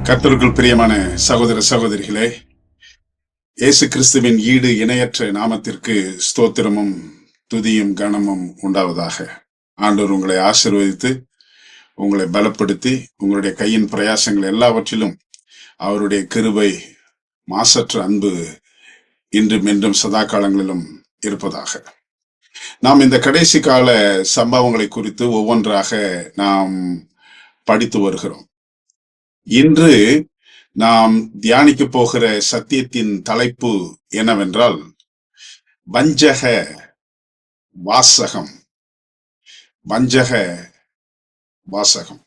கர்த்தருக்குள் பிரியமான சகோதர சகோதரிகளே, இயேசு கிறிஸ்துவின் ஈடு இணையற்ற நாமத்திற்கு ஸ்தோத்திரமும் துதியும் கனமும் உண்டாவதாக. ஆண்டவர் உங்களை ஆசீர்வதித்து உங்களை பலப்படுத்தி உங்களுடைய கையின் பிரயாசங்கள் எல்லாவற்றிலும் அவருடைய கிருபை மாசற்ற அன்பு இன்றும் என்றும் சதா காலங்களிலும் இருப்பதாக. நாம் இந்த கடைசி கால சம்பவங்களை குறித்து ஒவ்வொன்றாக நாம் படித்து வருகிறோம். இன்று நாம் தியானிக்க போகிற சத்தியத்தின் தலைப்பு என்னவென்றால் வஞ்சக வாசகம். வஞ்சக வாசகம்.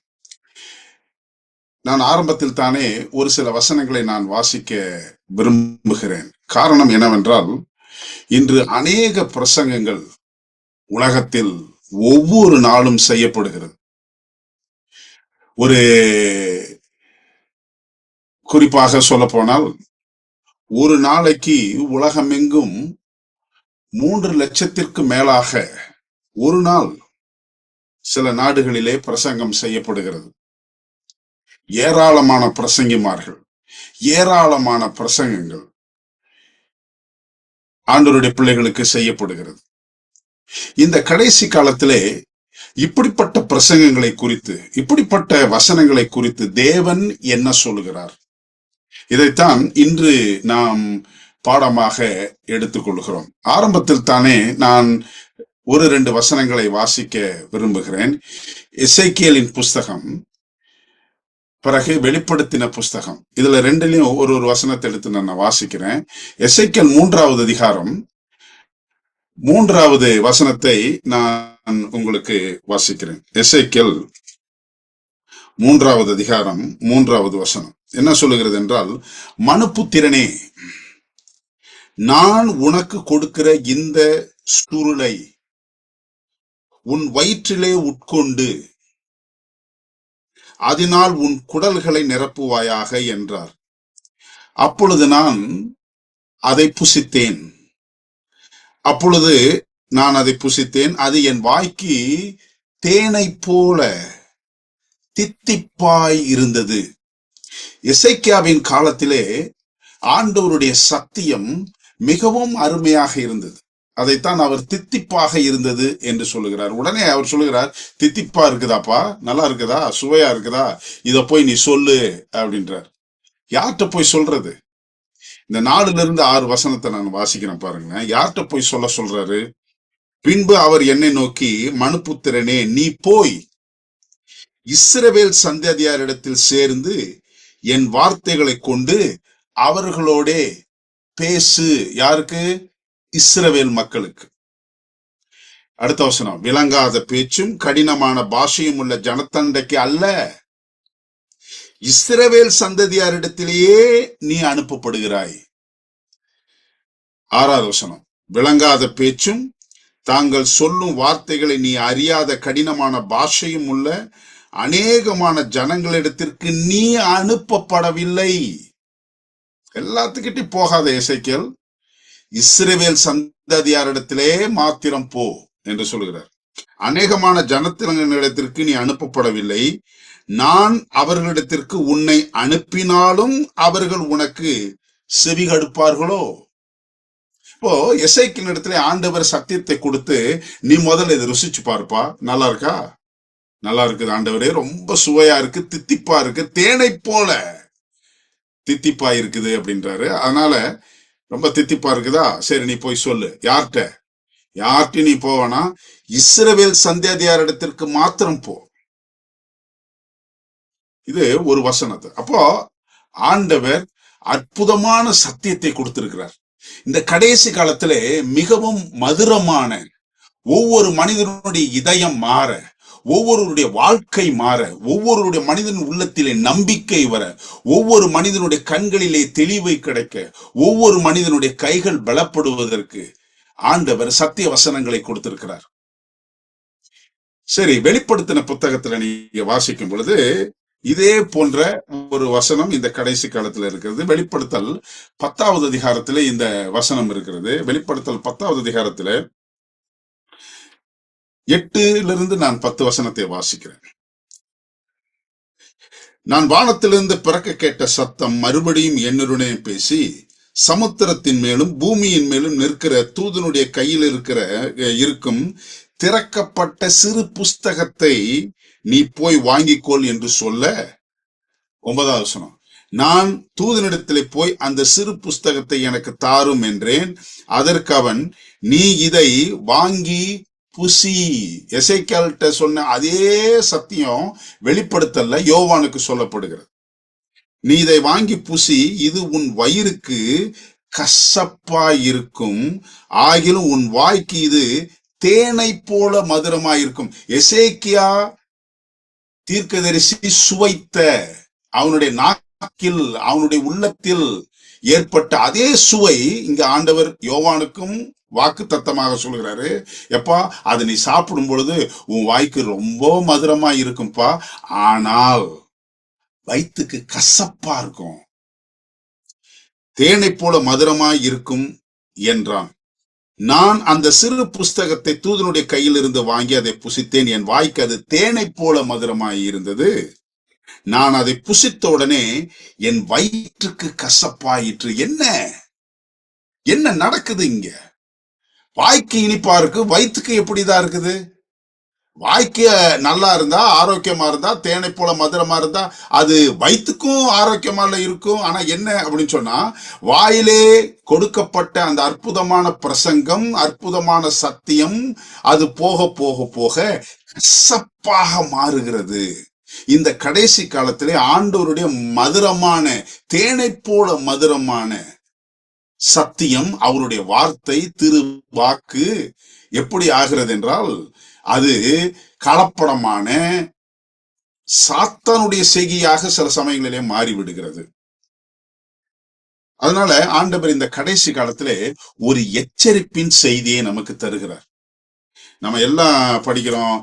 நான் ஆரம்பத்தில் தானே ஒரு சில வசனங்களை நான் வாசிக்க விரும்புகிறேன். காரணம் என்னவென்றால், இன்று அநேக பிரசங்கங்கள் உலகத்தில் ஒவ்வொரு நாளும் செய்யப்படுகிறது. ஒரு குறிப்பாக சொல்ல போனால், ஒரு நாளைக்கு உலகமெங்கும் 3 லட்சத்திற்கு மேலாக ஒரு நாள் சில நாடுகளிலே பிரசங்கம் செய்யப்படுகிறது. ஏராளமான பிரசங்கிமார்கள், ஏராளமான பிரசங்கங்கள் ஆண்டவருடைய பிள்ளைகளுக்கு செய்யப்படுகிறது. இந்த கடைசி காலத்திலே இப்படிப்பட்ட பிரசங்கங்களை குறித்து, இப்படிப்பட்ட வசனங்களை குறித்து தேவன் என்ன சொல்லுகிறார்? இதைத்தான் இன்று நாம் பாடமாக எடுத்துக்கொள்கிறோம். ஆரம்பத்தில் தானே நான் ஒரு 2 வசனங்களை வாசிக்க விரும்புகிறேன். எசேக்கியேலின் புஸ்தகம், பிறகு வெளிப்படுத்தின புஸ்தகம். இதுல 2லயும் ஒரு வசனத்தை எடுத்து நான் வாசிக்கிறேன். எசேக்கியேல் 3வது அதிகாரம் 3வது வசனத்தை நான் உங்களுக்கு வாசிக்கிறேன். எசேக்கியேல் 3வது அதிகாரம் 3வது வசனம் என்ன சொல்லுகிறது என்றால், மனுபுத்திரனே, நான் உனக்கு கொடுக்கிற இந்த சுருளை உன் வயிற்றிலே உட்கொண்டு அதனால் உன் குடல்களை நிரப்புவாயாக என்றார். அப்பொழுது நான் அதை புசித்தேன். அது என் வாய்க்கு தேனை போல தித்திப்பாய் இருந்தது. எசேக்கியாவின் காலத்திலே ஆண்டவருடைய சத்தியம் மிகவும் அருமையாக இருந்தது. அதைத்தான் அவர் தித்திப்பாக இருந்தது என்று சொல்லுகிறார். உடனே அவர் சொல்லுகிறார், தித்திப்பா இருக்குதாப்பா, நல்லா இருக்குதா, சுவையா இருக்குதா, இத போய் நீ சொல்லு அப்படின்றார். யார்கிட்ட போய் சொல்றது? இந்த 4லிருந்து 6 வசனத்தை நான் வாசிக்கிறேன் பாருங்க. யார்கிட்ட போய் சொல்றாரு? பின்பு அவர் என்னை நோக்கி, மனுபுத்திரனே, நீ போய் இஸ்ரவேல் சந்ததியாரிடத்தில் சேர்ந்து என் வார்த்தைகளை கொண்டு அவர்களோடே பேசு. யாருக்கு? இஸ்ரவேல் மக்களுக்கு. அடுத்த வசனம், விளங்காத பேச்சும் கடினமான பாஷையும் உள்ள ஜனத்தண்டைக்கு அல்ல, இஸ்ரவேல் சந்ததியாரிடத்திலேயே நீ அனுப்பப்படுகிறாய். 6வது வசனம், விளங்காத பேச்சும் தாங்கள் சொல்லும் வார்த்தைகளை நீ அறியாத கடினமான பாஷையும் உள்ள அநேகமான ஜனங்களிடத்திற்கு நீ அனுப்பப்படவில்லை. எல்லாத்துக்கிட்டையும் போகாத எசேக்கியேல், இஸ்ரவேல் சந்ததியாரிடத்திலே மாத்திரம் போ என்று சொல்கிறார். அநேகமான ஜனத்தினங்களிடத்திற்கு நீ அனுப்பப்படவில்லை. நான் அவர்களிடத்திற்கு உன்னை அனுப்பினாலும் அவர்கள் உனக்கு செவிகடுப்பார்களோ? இப்போ எசேக்கியேல் இடத்துல ஆண்டவர் சத்தியத்தை கொடுத்து, நீ முதல்ல இதை ருசிச்சு பாருப்பா, நல்லா இருக்கா? நல்லா இருக்குது ஆண்டவரே, ரொம்ப சுவையா இருக்கு, தித்திப்பா இருக்கு, தேனை போல தித்திப்பா இருக்குது அப்படின்றாரு. அதனால ரொம்ப தித்திப்பா இருக்குதா, சரி நீ போய் சொல்லு. யார்கிட்ட நீ போவனா? இஸ்ரவேல் சந்ததியாரிடத்திற்கு மாத்திரம் போ. இது ஒரு வசனத்தை. அப்போ ஆண்டவர் அற்புதமான சத்தியத்தை கொடுத்திருக்கிறார். இந்த கடைசி காலத்திலே மிகவும் மதுரமான, ஒவ்வொரு மனிதனுடைய இதயம் மாற, ஒவ்வொருடைய வாழ்க்கை மாற, ஒவ்வொருடைய மனிதன் உள்ளத்திலே நம்பிக்கை வர, ஒவ்வொரு மனிதனுடைய கண்களிலே தெளிவை கிடைக்க, ஒவ்வொரு மனிதனுடைய கைகள் பலப்படுவதற்கு ஆண்டவர் சத்திய வசனங்களை கொடுத்திருக்கிறார். சரி, வெளிப்படுத்தின புத்தகத்துல நீங்க வாசிக்கும் பொழுது இதே போன்ற ஒரு வசனம் இந்த கடைசி காலத்துல இருக்கிறது. வெளிப்படுத்தல் 10வது அதிகாரத்திலே இந்த வசனம் இருக்கிறது. வெளிப்படுத்தல் 10வது அதிகாரத்திலே 8லிருந்து நான் 10 வசனத்தை வாசிக்கிறேன். நான் வானத்திலிருந்து பிறக்க கேட்ட சத்தம் மறுபடியும் என்னுடனே பேசி, சமுத்திரத்தின் மேலும் பூமியின் மேலும் நிற்கிற தூதனுடைய கையில் இருக்கும் திறக்கப்பட்ட சிறு புஸ்தகத்தை நீ போய் வாங்கிக்கொள் என்று சொல்ல. 9வது வசனம். நான் தூதனிடத்திலே போய் அந்த சிறு புஸ்தகத்தை எனக்கு தாரும் என்றேன். அதற்கு அவன், நீ இதை வாங்கி புசி. எசேக்கியாள்கிட்ட சொன்ன அதே சத்தியம் வெளிப்படுத்தல யோவானுக்கு சொல்லப்படுகிறது. நீ இதை வாங்கி புசி, இது உன் வயிறுக்கு கசப்பாயிருக்கும், ஆகிலும் உன் வாய்க்கு இது தேனை போல மதுரமாயிருக்கும். எசேக்கியா தீர்க்கதரிசி சுவைத்த, அவனுடைய நாக்கில் அவனுடைய உள்ளத்தில் ஏற்பட்ட அதே சுவை இங்க ஆண்டவர் யோவானுக்கும் வாக்கு தத்தமாக சொல்கிறாரு. எப்பா, அது நீ சாப்பிடும் பொழுது உன் வாய்க்கு ரொம்ப மதுரமா இருக்கும்பா, ஆனால் வயிற்றுக்கு கசப்பா இருக்கும், தேனை போல மதுரமாய் இருக்கும் என்றான். நான் அந்த சிறு புஸ்தகத்தை தூதனுடைய கையில் இருந்து வாங்கி அதை புசித்தேன். என் வாய்க்கு அது தேனை போல மதுரமாய் இருந்தது. நான் அதை புசித்த உடனே என் வயிற்றுக்கு கசப்பாயிற்று. என்ன நடக்குது இங்க? வாய்க்கு இனிப்பா இருக்கு, வயிற்றுக்கு எப்படிதான் இருக்குது? வாய்க்கு நல்லா இருந்தா, ஆரோக்கியமா இருந்தா, தேனை போல மதுரமா இருந்தா அது வயிற்றுக்கும் ஆரோக்கியமா இருக்கும். ஆனா என்ன அப்படின்னு சொன்னா, வாயிலே கொடுக்கப்பட்ட அந்த அற்புதமான பிரசங்கம், அற்புதமான சத்தியம், அது போக போக போக கசப்பாக மாறுகிறது. இந்த கடைசி காலத்திலே ஆண்டவருடைய மதுரமான, தேனை போல மதுரமான சத்தியம், அவருடைய வார்த்தை, திரு வாக்கு எப்படி ஆகிறது என்றால், அது கலப்படமான சாத்தானுடைய செய்கையாக சில சமயங்களிலே மாறிவிடுகிறது. அதனால ஆண்டவர் இந்த கடைசி காலத்திலே ஒரு எச்சரிப்பின் செய்தியை நமக்கு தருகிறார். நம்ம எல்லாம் படிக்கிறோம்,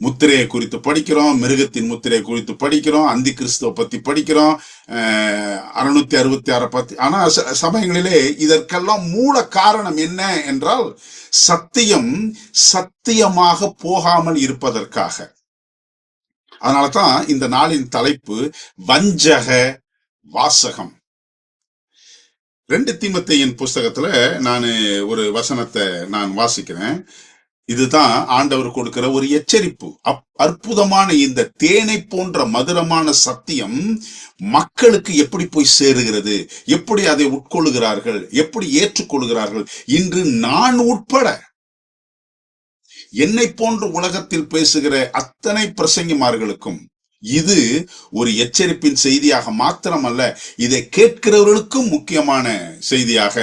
முத்திரையை குறித்து படிக்கிறோம், மிருகத்தின் முத்திரையை குறித்து படிக்கிறோம், அந்தி கிறிஸ்துவ பத்தி படிக்கிறோம், 666 பத்தி. ஆனா சமயங்களிலே இதற்கெல்லாம் மூல காரணம் என்ன என்றால், சத்தியம் சத்தியமாக போகாமல் இருப்பதற்காக. அதனாலதான் இந்த நாளின் தலைப்பு வஞ்சக வாசகம். 2 தீமோத்தேயின் புஸ்தகத்துல நான் ஒரு வசனத்தை நான் வாசிக்கிறேன். இதுதான் ஆண்டவர் கொடுக்கிற ஒரு எச்சரிப்பு. அற்புதமான இந்த தேனை போன்ற மதுரமான சத்தியம் மக்களுக்கு எப்படி போய் சேருகிறது, எப்படி அதை உட்கொள்ளுகிறார்கள், எப்படி ஏற்றுக்கொள்கிறார்கள். இன்று நான் உட்பட என்னை போன்ற உலகத்தில் பேசுகிற அத்தனை பிரசங்கிமார்களுக்கும் இது ஒரு எச்சரிப்பின் செய்தியாக மாத்திரமல்ல, இதை கேட்கிறவர்களுக்கும் முக்கியமான செய்தியாக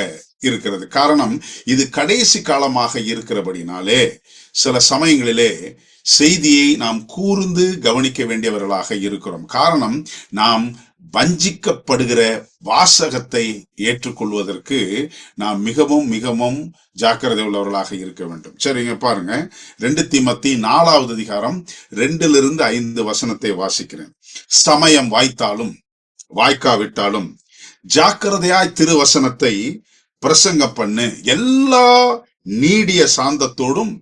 இருக்கிறது. காரணம், இது கடைசி காலமாக இருக்கிறபடினாலே சில சமயங்களிலே செய்தியை நாம் கூர்ந்து கவனிக்க வேண்டியவர்களாக இருக்கிறோம். காரணம், நாம் வஞ்சிக்கப்படுகிற வாசகத்தை ஏற்றுக்கொள்வதற்கு நாம் மிகவும் மிகவும் ஜாக்கிரதை உள்ளவர்களாக இருக்க வேண்டும். சரிங்க, பாருங்க, 2 தீமோத்தேயு 4வது அதிகாரம் 2-5 வசனத்தை வாசிக்கிறேன். சமயம் வாய்த்தாலும் வாய்க்காவிட்டாலும் ஜாக்கிரதையாய் திருவசனத்தை பிரசங்க பண்ணு, எல்லா நீடிய சாந்தத்தோடும்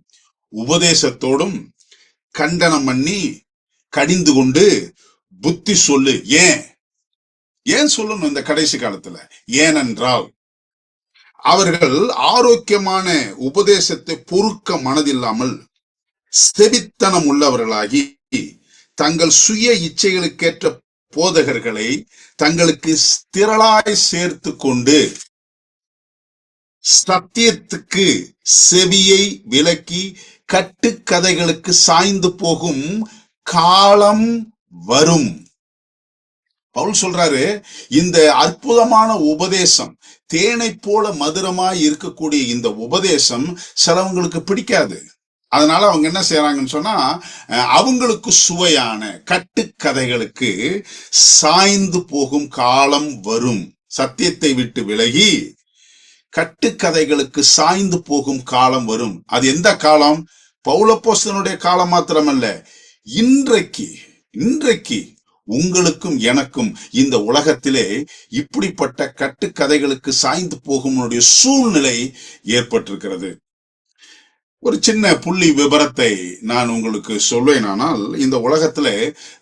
உபதேசத்தோடும் கண்டனம் பண்ணி கடிந்து கொண்டு புத்தி சொல்லு. ஏன் சொல்லணும் இந்த கடைசி காலத்துல? ஏனென்றால் அவர்கள் ஆரோக்கியமான உபதேசத்தை பொறுக்க மனதில்லாமல் செவித்தனம் உள்ளவர்களாகி தங்கள் சுய இச்சைகளுக்கேற்ற போதகர்களை தங்களுக்கு திரளாய் சேர்த்து கொண்டு சத்தியத்துக்கு செவியை விலக்கி கட்டுக்கதைகளுக்கு சாய்ந்து போகும் காலம் வரும். பவுல் சொல்றாரு, இந்த அற்புதமான உபதேசம், தேனை போல மதுரமாய் இருக்கக்கூடிய இந்த உபதேசம் சிலவங்களுக்கு பிடிக்காது. அதனால அவங்க என்ன செய்யறாங்கன்னு சொன்னா, அவங்களுக்கு சுவையான கட்டுக்கதைகளுக்கு சாய்ந்து போகும் காலம் வரும். சத்தியத்தை விட்டு விலகி கட்டுக்கதைகளுக்கு சாய்ந்து போகும் காலம் வரும். அது எந்த காலம்? பவுலப்போஸ்தலனுடைய காலம் மாத்திரமல்ல, இன்றைக்கு உங்களுக்கும் எனக்கும் இந்த உலகத்திலே இப்படிப்பட்ட கட்டுக்கதைகளுக்கு சாய்ந்து போகும் சூழ்நிலை ஏற்பட்டிருக்கிறது. ஒரு சின்ன புள்ளி விபரத்தை நான் உங்களுக்கு சொல்வேனானால், இந்த உலகத்துல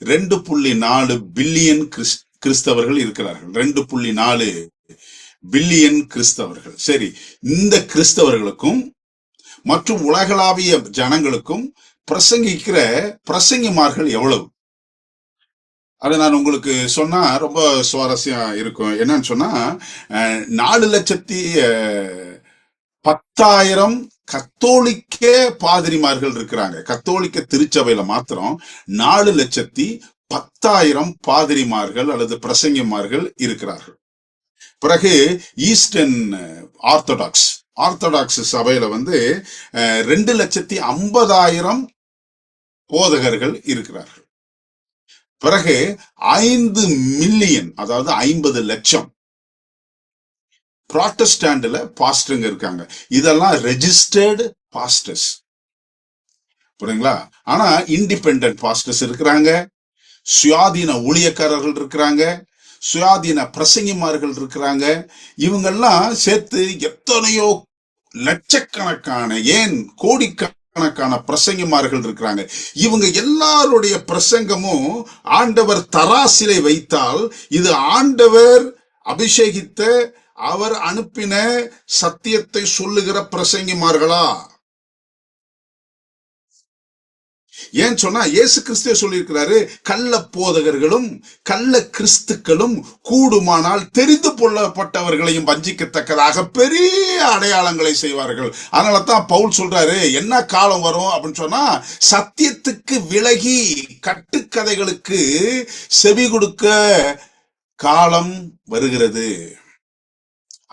2.4 பில்லியன் கிறிஸ்தவர்கள் இருக்கிறார்கள். 2.4 பில்லியன் கிறிஸ்தவர்கள். சரி, இந்த கிறிஸ்தவர்களுக்கும் மற்றும் உலகளாவிய ஜனங்களுக்கும் பிரசங்கிக்கிற பிரசங்கிமார்கள் எவ்வளவு? அதை நான் உங்களுக்கு சொன்னா ரொம்ப சுவாரஸ்யம் இருக்கும். என்னன்னு சொன்னா, 4,10,000 கத்தோலிக்க பாதிரிமார்கள் இருக்கிறாங்க. கத்தோலிக்க திருச்சபையில மாத்திரம் 4,10,000 பாதிரிமார்கள் அல்லது பிரசங்கிமார்கள் இருக்கிறார்கள். பிறகு ஈஸ்டர்ன் ஆர்த்தடாக்ஸ் ஆர்த்தடாக்ஸ் சபையில 2,50,000 போதகர்கள் இருக்கிறார்கள். பிறகு 5 மில்லியன், அதாவது 50 லட்சம் புராட்டஸ்டாண்ட்ல பாஸ்டருங்க இருக்காங்க. இதெல்லாம் ரெஜிஸ்டர்டு பாஸ்டர்ஸ், புரியுங்களா? ஆனா இண்டிபெண்டன்ட் பாஸ்டர்ஸ் இருக்கிறாங்க, சுயாதீன ஊழியக்காரர்கள் இருக்கிறாங்க, சுயாதீன பிரசங்கிமார்கள் இருக்கிறாங்க. இவங்கெல்லாம் சேர்த்து எத்தனையோ லட்சக்கணக்கான, ஏன் கோடிக்கணக்கான பிரசங்கிமார்கள் இருக்கிறாங்க. இவங்க எல்லாருடைய பிரசங்கமும் ஆண்டவர் தராசிலை வைத்தால் இது ஆண்டவர் அபிஷேகித்த, அவர் அனுப்பின சத்தியத்தை சொல்லுகிற பிரசங்கிமார்களா? ஏன் சொன்னா, இயேசு கிறிஸ்துவே சொல்லியிருக்கிறாரு, கள்ள போதகர்களும் கள்ள கிறிஸ்துக்களும் கூடுமானால் தெரிந்து கொள்ளப்பட்டவர்களையும் வஞ்சிக்கத்தக்கதாக பெரிய அடையாளங்களை செய்வார்கள். அதனால தான் பவுல் சொல்றாரு, என்ன காலம் வரும் அப்படின்னு சொன்னா, சத்தியத்துக்கு விலகி கட்டுக்கதைகளுக்கு செவி கொடுக்க காலம் வருகிறது.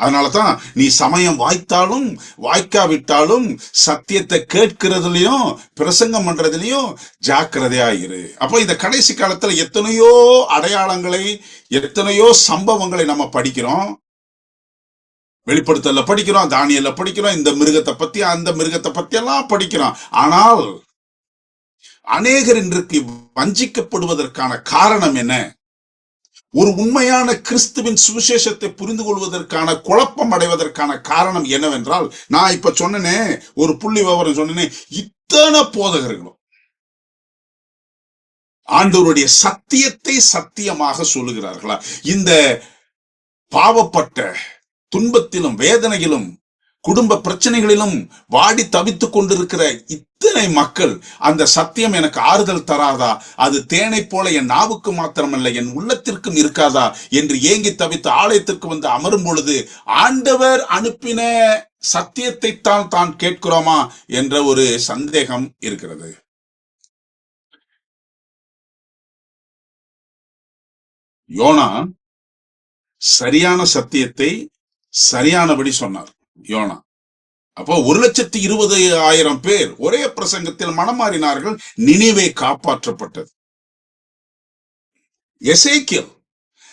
அதனாலதான் நீ சமயம் வாய்த்தாலும் வாய்க்காவிட்டாலும் சத்தியத்தை கேட்கிறதுலயும் பிரசங்கம் பண்றதுலயும் ஜாக்கிரதையா இரு. அப்போ இந்த கடைசி காலத்துல எத்தனையோ அடையாளங்களை, எத்தனையோ சம்பவங்களை நம்ம படிக்கிறோம். வெளிப்படுத்தல படிக்கிறோம், தானியல்ல படிக்கிறோம், இந்த மிருகத்தை பத்தி அந்த மிருகத்தை பத்தி எல்லாம் படிக்கிறோம். ஆனால் அநேகர் இன்றைக்கு வஞ்சிக்கப்படுவதற்கான காரணம் என்ன? ஒரு உண்மையான கிறிஸ்துவின் சுவிசேஷத்தை புரிந்து கொள்வதற்கான, குழப்பம் அடைவதற்கான காரணம் என்னவென்றால், நான் இப்ப சொன்னனே, ஒரு புள்ளி விவரம் சொன்னனே, இத்தனை போதகர்களும் ஆண்டவருடைய சத்தியத்தை சத்தியமாக சொல்லுகிறார்களா? இந்த பாவப்பட்ட துன்பத்திலும் வேதனையிலும் குடும்ப பிரச்சனைகளிலும் வாடி தவித்துக் கொண்டிருக்கிற இத்தனை மக்கள், அந்த சத்தியம் எனக்கு ஆறுதல் தராதா? அது தேனை போல என் நாவுக்கு மாத்திரமல்ல என் உள்ளத்திற்கும் இருக்காதா என்று ஏங்கி தவித்து ஆலயத்திற்கு வந்து அமரும் பொழுது, ஆண்டவர் அனுப்பின சத்தியத்தை தான் கேட்கிறோமா என்ற ஒரு சந்தேகம் இருக்கிறது. யோனா சரியான சத்தியத்தை சரியானபடி சொன்னார். யோனா அப்போ 1,20,000 பேர் ஒரே பிரசங்கத்தில் மனம் மாறினார்கள். நினிவே காப்பாற்றப்பட்டது. எசேக்கியேல்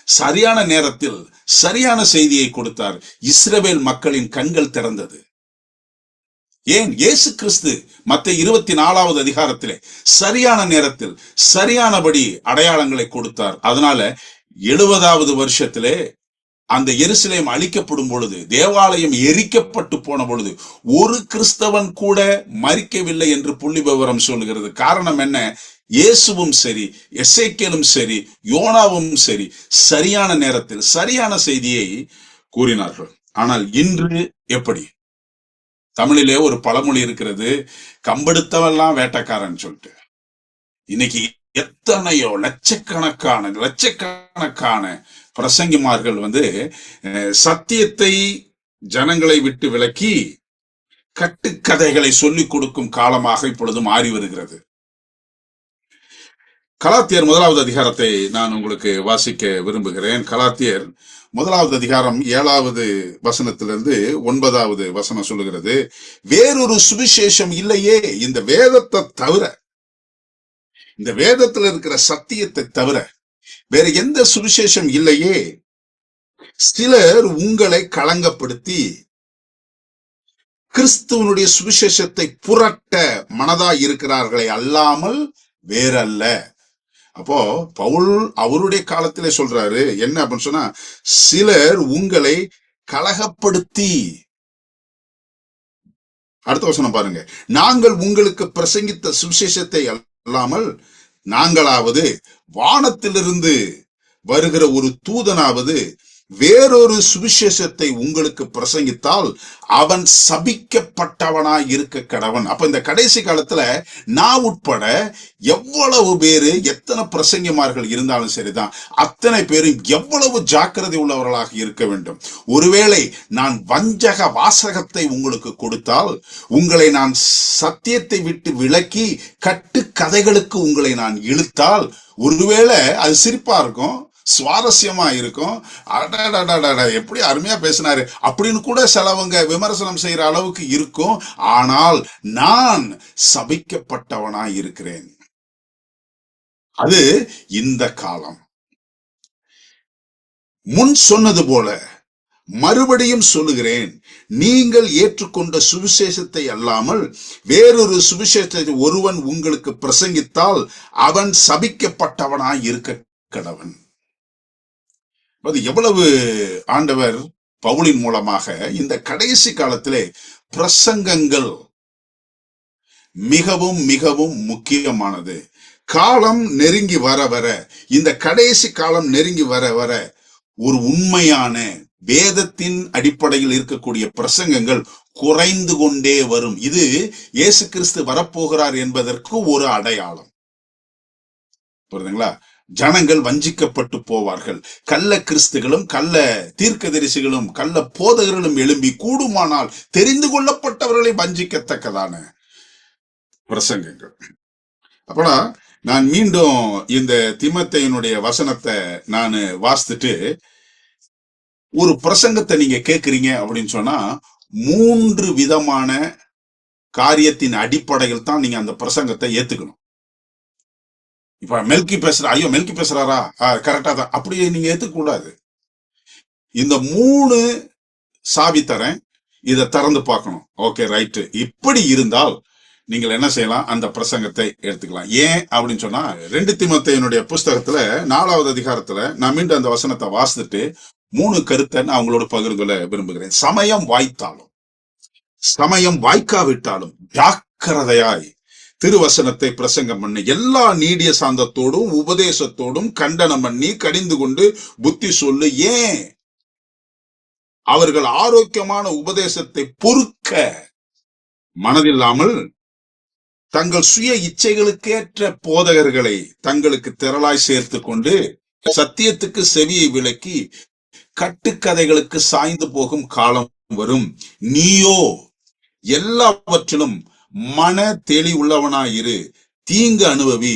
சரியான நேரத்தில் சரியான செய்தியை கொடுத்தார். இஸ்ரவேல் மக்களின் கண்கள் திறந்தது. ஏன்? இயேசு கிறிஸ்து மத்தேயு 24வது அதிகாரத்திலே சரியான நேரத்தில் சரியானபடி அடையாளங்களை கொடுத்தார். அதனால 70வது வருஷத்திலே அந்த எருசலேம் அழிக்கப்படும் பொழுது, தேவாலயம் எரிக்கப்பட்டு போன பொழுது ஒரு கிறிஸ்தவன் கூட மரிக்கவில்லை என்று புள்ளி விவரம் சொல்லுகிறது. காரணம் என்ன? இயேசுவும் சரி, எசேக்கியேலும் சரி, யோனாவும் சரி சரியான நேரத்தில் சரியான செய்தியை கூறினார்கள். ஆனால் இன்று எப்படி? தமிழிலே ஒரு பழமொழி இருக்கிறது, கம்பெடுத்தவெல்லாம் வேட்டக்காரன் சொல்லிட்டு. இன்னைக்கு எத்தனையோ லட்சக்கணக்கான பிரசங்கிமார்கள் சத்தியத்தை ஜனங்களை விட்டு விலக்கி கட்டுக்கதைகளை சொல்லிக் கொடுக்கும் காலமாக இப்பொழுது மாறி வருகிறது. கலாத்தியர் 1வது அதிகாரத்தை நான் உங்களுக்கு வாசிக்க விரும்புகிறேன். கலாத்தியர் 1வது அதிகாரம் 7வது வசனத்திலிருந்து 9வது வசனம் சொல்லுகிறது, வேறொரு சுவிசேஷம் இல்லையே இந்த வேதத்தை தவிர, இந்த வேதத்தில் இருக்கிற சத்தியத்தை தவிர வேற எந்த சுவிசேஷம் இல்லையே. சிலர் உங்களை களங்கப்படுத்தி கிறிஸ்துவனுடைய சுவிசேஷத்தை புரட்ட மனதாய் இருக்கிறார்களே அல்லாமல் வேறல்ல. அப்போ பவுல் அவருடைய காலத்திலே சொல்றாரு என்ன அப்படின்னு சொன்னா, சிலர் உங்களை கலகப்படுத்தி அடுத்த வசனம் பாருங்க. நாங்கள் உங்களுக்கு பிரசங்கித்த சுவிசேஷத்தை அல்லாமல் நாங்களாவது வானத்திலிருந்து வருகிற ஒரு தூதனாவது வேறொரு சுவிசேஷத்தை உங்களுக்கு பிரசங்கித்தால் அவன் சபிக்கப்பட்டவனாய் இருக்க கடவன். அப்ப இந்த கடைசி காலத்துல நான் உட்பட எவ்வளவு பேரு, எத்தனை பிரசங்கிமார்கள் இருந்தாலும் சரிதான், அத்தனை பேரும் எவ்வளவு ஜாக்கிரதை உள்ளவர்களாக இருக்க வேண்டும். ஒருவேளை நான் வஞ்சக வாசகத்தை உங்களுக்கு கொடுத்தால், உங்களை நான் சத்தியத்தை விட்டு விலக்கி கட்டு கதைகளுக்கு உங்களை நான் இழுத்தால், ஒருவேளை அது சிரிப்பா இருக்கும், சுவாரஸ்யமா இருக்கும். எப்படி அருமையா பேசினாரு அப்படின்னு கூட சிலவங்க விமர்சனம் செய்யற அளவுக்கு இருக்கும். ஆனால் நான் சபிக்கப்பட்டவனாய் இருக்கிறேன். அது இந்த காலம். முன் சொன்னது போல மறுபடியும் சொல்லுகிறேன், நீங்கள் ஏற்றுக்கொண்ட சுவிசேஷத்தை அல்லாமல் வேறொரு சுவிசேஷத்தை ஒருவன் உங்களுக்கு பிரசங்கித்தால் அவன் சபிக்கப்பட்டவனாய் இருக்க கடவன். அது எவ்வளவு ஆண்டவர் பவுலின் மூலமாக இந்த கடைசி காலத்திலே பிரசங்கங்கள் மிகவும் மிகவும் முக்கியமானது. காலம் நெருங்கி வர வர, இந்த கடைசி காலம் நெருங்கி வர வர, ஒரு உண்மையான வேதத்தின் அடிப்படையில் இருக்கக்கூடிய பிரசங்கங்கள் குறைந்து கொண்டே வரும். இது இயேசு கிறிஸ்து வரப்போகிறார் என்பதற்கு ஒரு அடையாளம். புரியுதுங்களா? ஜனங்கள் வஞ்சிக்கப்பட்டு போவார்கள். கள்ள கிறிஸ்துகளும் கள்ள தீர்க்கதரிசிகளும் கள்ள போதகர்களும் எழும்பி கூடுமானால் தெரிந்து கொள்ளப்பட்டவர்களை வஞ்சிக்கத்தக்கதான பிரசங்கங்கள். அப்படா நான் மீண்டும் இந்த தீமோத்தேயுனுடைய வசனத்தை நான் வாசித்துட்டு, ஒரு பிரசங்கத்தை நீங்க கேட்கிறீங்க அப்படின்னு சொன்னா 3 விதமான காரியத்தின் அடிப்படையில் தான் நீங்க அந்த பிரசங்கத்தை ஏத்துக்கணும். இப்ப மெல்கி ஐயோ மெல்கி பேசுறாரா, கரெக்டா தான், அப்படி நீங்க ஏத்துக்க கூடாது. இந்த 3 சாவி தரேன், இதை திறந்து பார்க்கணும். Okay right. இப்படி இருந்தால் நீங்கள் என்ன செய்யலாம், அந்த பிரசங்கத்தை எடுத்துக்கலாம். ஏன் அப்படின்னு சொன்னா 2 தீமோத்தேயுனுடைய புஸ்தகத்துல 4வது அதிகாரத்துல நான் மீண்டும் அந்த வசனத்தை வாசித்துட்டு 3 கருத்தை நான் அவங்களோட பகிர்ந்து கொள்ள விரும்புகிறேன். சமயம் வாய்த்தாலும் சமயம் வாய்க்காவிட்டாலும் ஜாக்கிரதையாய் திருவசனத்தை பிரசங்கம் பண்ணி எல்லா நீடிய சாந்தத்தோடும் உபதேசத்தோடும் கண்டனம் பண்ணி கடிந்து கொண்டு புத்தி சொல்லு. ஏன்? அவர்கள் ஆரோக்கியமான உபதேசத்தை பொறுக்க மனதில்லாமல் தங்கள் சுய இச்சைகளுக்கேற்ற போதகர்களை தங்களுக்கு திரளாய் சேர்த்து கொண்டு சத்தியத்துக்கு செவியை விலக்கி கட்டுக்கதைகளுக்கு சாய்ந்து போகும் காலம் வரும். நீயோ எல்லாவற்றிலும் மன தெளிவுள்ளவனாயிரு, தீங்கு அனுபவி,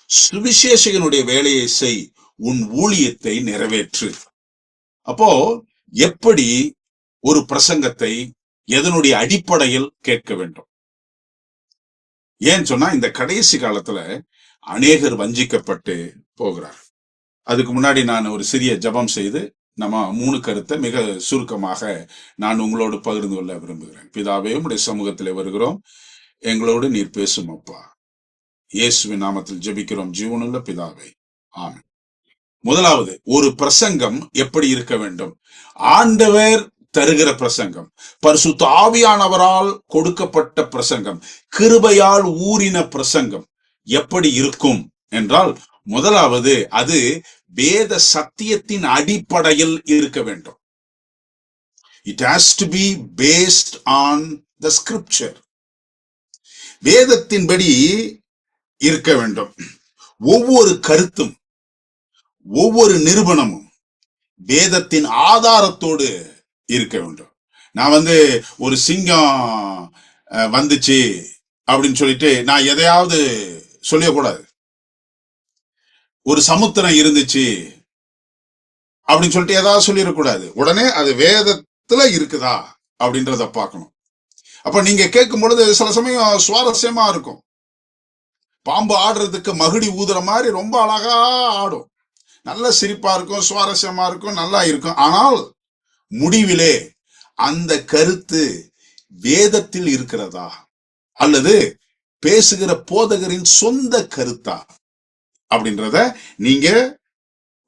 சுவிசேஷகனுடைய வேலையை செய், உன் ஊழியத்தை நிறைவேற்று. அப்போ எப்படி ஒரு பிரசங்கத்தை எதனுடைய அடிப்படையில் கேட்க வேண்டும்? ஏன்னு சொன்னா இந்த கடைசி காலத்துல அநேகர் வஞ்சிக்கப்பட்டு போகிறார். அதுக்கு முன்னாடி நான் ஒரு சிறிய ஜபம் செய்து நம்ம 3 கருத்தை மிக சுருக்கமாக நான் உங்களோடு பகிர்ந்து கொள்ள விரும்புகிறேன். பிதாவே, உம்முடைய சமூகத்திலே வருகிறோம், எங்களோடு நீர் பேசும் அப்பா. இயேசுவின் நாமத்தில் ஜெபிக்கிறோம் ஜீவனுள்ள பிதாவே, ஆமென். முதலாவது, ஒரு பிரசங்கம் எப்படி இருக்க வேண்டும்? ஆண்டவர் தருகிற பிரசங்கம், பரிசுத்த ஆவியானவரால் கொடுக்கப்பட்ட பிரசங்கம், கிருபையால் ஊறின பிரசங்கம் எப்படி இருக்கும் என்றால், முதலாவது அது வேத சத்தியத்தின் அடிப்படையில் இருக்க வேண்டும். It has to be based on the scripture. வேதத்தின்படி இருக்க வேண்டும். ஒவ்வொரு கருத்தும் ஒவ்வொரு நிரூபணமும் வேதத்தின் ஆதாரத்தோடு இருக்க வேண்டும். நான் ஒரு சிங்கம் வந்துச்சு அப்படின்னு சொல்லிட்டு நான் எதையாவது சொல்லக்கூடாது. ஒரு சமுத்திரம் இருந்துச்சு அப்படின்னு சொல்லிட்டு ஏதாவது சொல்லிடக்கூடாது. உடனே அது வேதத்துல இருக்குதா அப்படின்றத பார்க்கணும். அப்ப நீங்க கேட்கும் பொழுது சில சமயம் சுவாரஸ்யமா இருக்கும். பாம்பு ஆடுறதுக்கு மகுடி ஊதுற மாதிரி ரொம்ப அழகா ஆடும், நல்ல சிரிப்பா இருக்கும், சுவாரஸ்யமா இருக்கும், நல்லா இருக்கும். ஆனால் முடிவிலே அந்த கருத்து வேதத்தில் இருக்கிறதா அல்லது பேசுகிற போதகரின் சொந்த கருத்தா அப்படின்றத நீங்க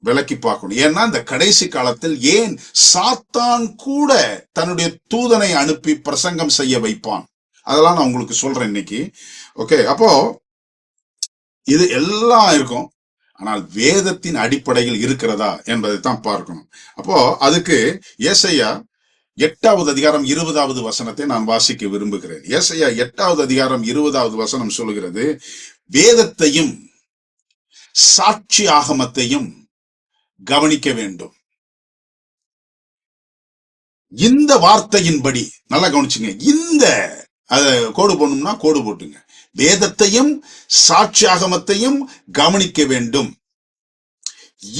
விளக்கி பார்க்கணும். ஏன்னா இந்த கடைசி காலத்தில் ஏன் சாத்தான் கூட தன்னுடைய தூதனை அனுப்பி பிரசங்கம் செய்ய வைப்பான். அதெல்லாம் நான் உங்களுக்கு சொல்றேன் இன்னைக்கு. ஓகே, அப்போ இது எல்லாம் இருக்கும். ஆனால் வேதத்தின் அடிப்படையில் இருக்கிறதா என்பதை தான் பார்க்கணும். அப்போ அதுக்கு ஏசாயா 8வது அதிகாரம் 20வது வசனத்தை நான் வாசிக்க விரும்புகிறேன். ஏசாயா 8வது அதிகாரம் 20வது வசனம் சொல்லுகிறது, வேதத்தையும் சாட்சி ஆகமத்தையும் கவனிக்க வேண்டும். இந்த வார்த்தையின்படி, நல்லா கவனிச்சுங்க, இந்த அத கோடு போடணும்னா கோடு போட்டுங்க. வேதத்தையும் சாட்சி ஆகமத்தையும் கவனிக்க வேண்டும்.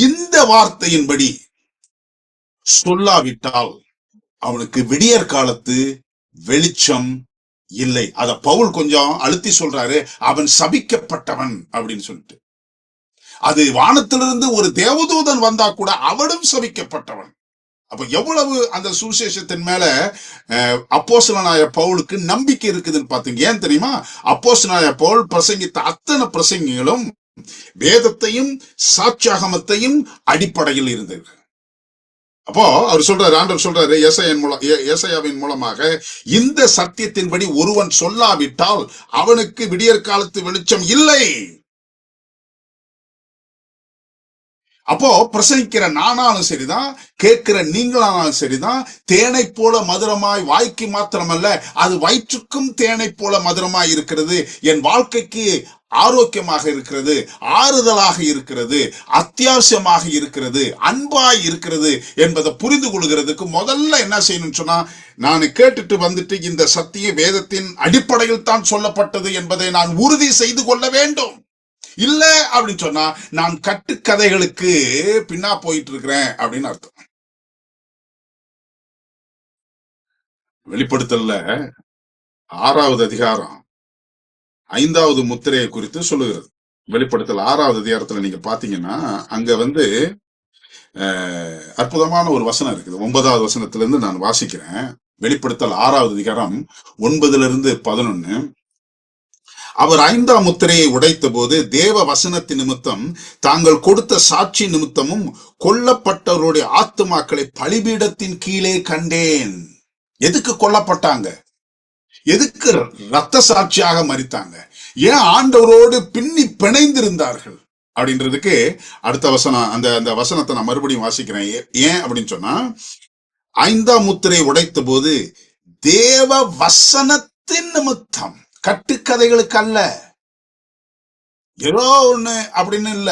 இந்த வார்த்தையின்படி சொல்லாவிட்டால் அவனுக்கு விடியற் காலத்து வெளிச்சம் இல்லை. அத பவுல் கொஞ்சம் அழுத்தி சொல்றாரு, அவன் சபிக்கப்பட்டவன் அப்படின்னு சொல்லிட்டு. அது வானத்திலிருந்து ஒரு தேவதூதன் வந்தா கூட அவனும் சபிக்கப்பட்டவன். அப்ப எவ்வளவு அந்த சுவிசேஷத்தின் மேல அப்போஸ்தலனாய பவுலுக்கு நம்பிக்கை இருக்குதுன்னு பாத்தீங்க. ஏன் தெரியுமா? அப்போஸ்தலனாய பவுல் பிரசங்கித்த அத்தனை பிரசங்கிகளும் வேதத்தையும் சாட்சியாகமத்தையும் அடிப்படையில் இருந்தது. அப்போ அவர் சொல்றாரு, ஆண்டவர் சொல்றாரு ஏசாயாவின் மூலமாக, இந்த சத்தியத்தின்படி ஒருவன் சொல்லாவிட்டால் அவனுக்கு விடியற் காலத்து வெளிச்சம் இல்லை. அப்போ பிரசங்கிக்கிற நானாலும் சரிதான், கேட்கிற நீங்களானாலும் சரிதான், தேனை போல மதுரமாய் வாய்க்கு மாத்திரமல்ல, அது வயிற்றுக்கும் தேனை போல மதுரமாய் இருக்கிறது. என் வாழ்க்கைக்கு ஆரோக்கியமாக இருக்கிறது, ஆறுதலாக இருக்கிறது, அத்தியாவசியமாக இருக்கிறது, அன்பாய் இருக்கிறது என்பதை புரிந்து கொள்கிறதுக்கு முதல்ல என்ன செய்யணும்னு சொன்னா, நான் கேட்டுட்டு வந்துட்டு இந்த சத்திய வேதத்தின் அடிப்படையில் தான் சொல்லப்பட்டது என்பதை நான் உறுதி செய்து கொள்ள வேண்டும். இல்ல அப்படின்னு சொன்னா நான் கட்டுக்கதைகளுக்கு பின்னா போயிட்டு இருக்கிறேன் அப்படின்னு அர்த்தம். வெளிப்படுத்தல்ல 6வது அதிகாரம் 5வது முத்திரையை குறித்து சொல்லுகிறது. வெளிப்படுத்தல் 6வது அதிகாரத்துல நீங்க பாத்தீங்கன்னா, அங்க அற்புதமான ஒரு வசனம் இருக்குது. 9வது வசனத்துல இருந்து நான் வாசிக்கிறேன். வெளிப்படுத்தல் 6வது அதிகாரம் 9-11. அவர் 5ஆம் முத்திரையை உடைத்த போது தேவ வசனத்தின் நிமித்தம் தாங்கள் கொடுத்த சாட்சி நிமித்தமும் கொல்லப்பட்டவருடைய ஆத்துமாக்களை பலிபீடத்தின் கீழே கண்டேன். எதுக்கு கொல்லப்பட்டாங்க? எதுக்கு ரத்த சாட்சியாக மரித்தாங்க? ஏன் ஆண்டவரோடு பின்னி பிணைந்திருந்தார்கள் அப்படின்றதுக்கு அடுத்த வசனம், அந்த வசனத்தை நான் மறுபடியும் வாசிக்கிறேன். ஏன் அப்படின்னு சொன்னா, 5ஆம் முத்திரை உடைத்த போது தேவ வசனத்தின் நிமித்தம், கட்டுக்கதைகளுக்கு அல்ல, ஏதோ ஒண்ணு அப்படின்னு இல்ல,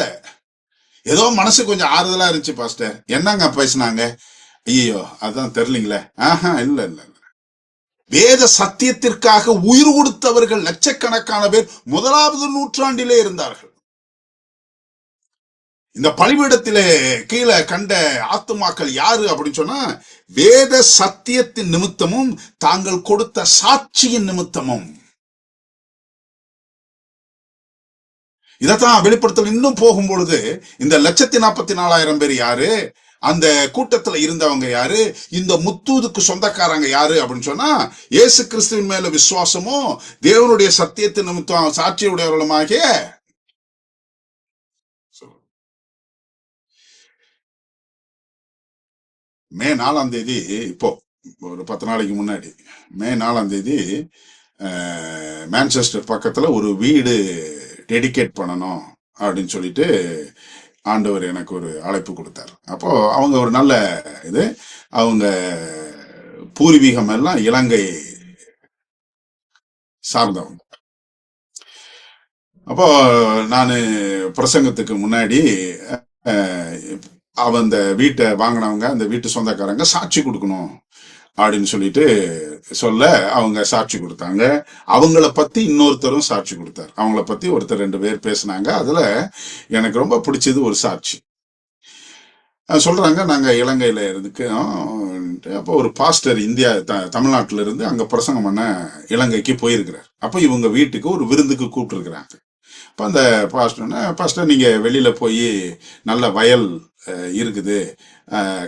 ஏதோ மனசு கொஞ்சம் ஆறுதலா இருந்துச்சு பாஸ்டர், என்னங்க பேசினாங்க, ஐயோ அதான் தெரியலீங்களே, ஆஹா இல்ல இல்ல, வேத சத்தியத்திற்காக உயிர் கொடுத்தவர்கள் லட்சக்கணக்கான பேர் 1வது நூற்றாண்டிலே இருந்தார்கள். இந்த பலிபீடத்திலே கீழே கண்ட ஆத்துமாக்கள் யாரு அப்படின்னு சொன்னா, வேத சத்தியத்தின் நிமித்தமும் தாங்கள் கொடுத்த சாட்சியின் நிமித்தமும். இதத்தான் வெளிப்படுத்தல் இன்னும் போகும் பொழுது, இந்த 1,44,000 பேர் யாரு, அந்த கூட்டத்துல இருந்தவங்க யாரு, இந்த முத்தூதுக்கு சொந்தக்காரங்க யாரு அப்படின்னு சொன்னா, இயேசு கிறிஸ்துவின் மேல விசுவாசமும் தேவனுடைய சத்தியத்தின் நிமித்தம் சாட்சியுடையவர்களுமாகிய மே 4ஆம் தேதி, இப்போ ஒரு 10 நாளைக்கு முன்னாடி, மே 4ஆம் தேதி மான்செஸ்டர் பக்கத்துல ஒரு வீடு டெடிகேட் பண்ணணும் அப்படின்னு சொல்லிட்டு ஆண்டவர் எனக்கு ஒரு அழைப்பு கொடுத்தார். அப்போ அவங்க ஒரு நல்ல இது, அவங்க பூர்வீகம் எல்லாம் இலங்கை சார்ந்தவங்க. அப்போ நான் பிரசங்கத்துக்கு முன்னாடி அந்த வீட்டை வாங்கினவங்க, அந்த வீட்டு சொந்தக்காரங்க சாட்சி கொடுக்கணும் அப்படின்னு சொல்லிட்டு சொல்ல அவங்க சாட்சி கொடுத்தாங்க. அவங்கள பத்தி இன்னொருத்தரும் சாட்சி கொடுத்தார். அவங்கள பத்தி ஒருத்தர் 2 பேர் பேசினாங்க. அதுல எனக்கு ரொம்ப பிடிச்சது ஒரு சாட்சி. சொல்றாங்க, நாங்க இலங்கையில இருக்கோம். அப்போ ஒரு பாஸ்டர் இந்தியா தமிழ்நாட்டில இருந்து அங்க பிரசங்கம் பண்ண இலங்கைக்கு போயிருக்கிறார். அப்ப இவங்க வீட்டுக்கு ஒரு விருந்துக்கு கூப்பிட்டு இருக்கிறாங்க. அப்ப அந்த பாஸ்டர் நீங்க வெளியில போய் நல்ல வயல் இருக்குது,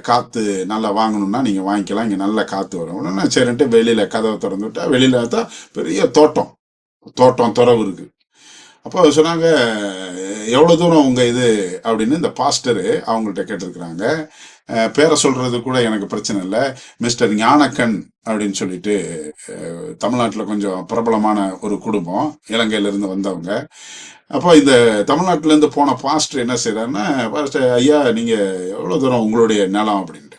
காத்து நல்லா வாங்கணும்னா நீங்க வாங்கிக்கலாம், இங்க நல்ல காத்து வரும். சரின்ட்டு வெளியில கதவை திறந்து விட்டா வெளியில தான் பெரிய தோட்டம் துறவு இருக்கு. அப்போ சொன்னாங்க, எவ்வளவு தூரம் உங்க இது அப்படின்னு இந்த பாஸ்டரு அவங்கள்ட்ட கேட்டிருக்கிறாங்க. பேரை சொல்றது கூட எனக்கு பிரச்சனை இல்லை. மிஸ்டர் ஞானக்கண் அப்படின்னு சொல்லிட்டு தமிழ்நாட்டில் கொஞ்சம் பிரபலமான ஒரு குடும்பம், இலங்கையில இருந்து வந்தவங்க. அப்போ இந்த தமிழ்நாட்டில இருந்து போன பாஸ்டர் என்ன செய்யறாருன்னா, பாஸ்டர் ஐயா நீங்க எவ்வளவு தூரம் உங்களுடைய நிலம் அப்படின்ட்டு.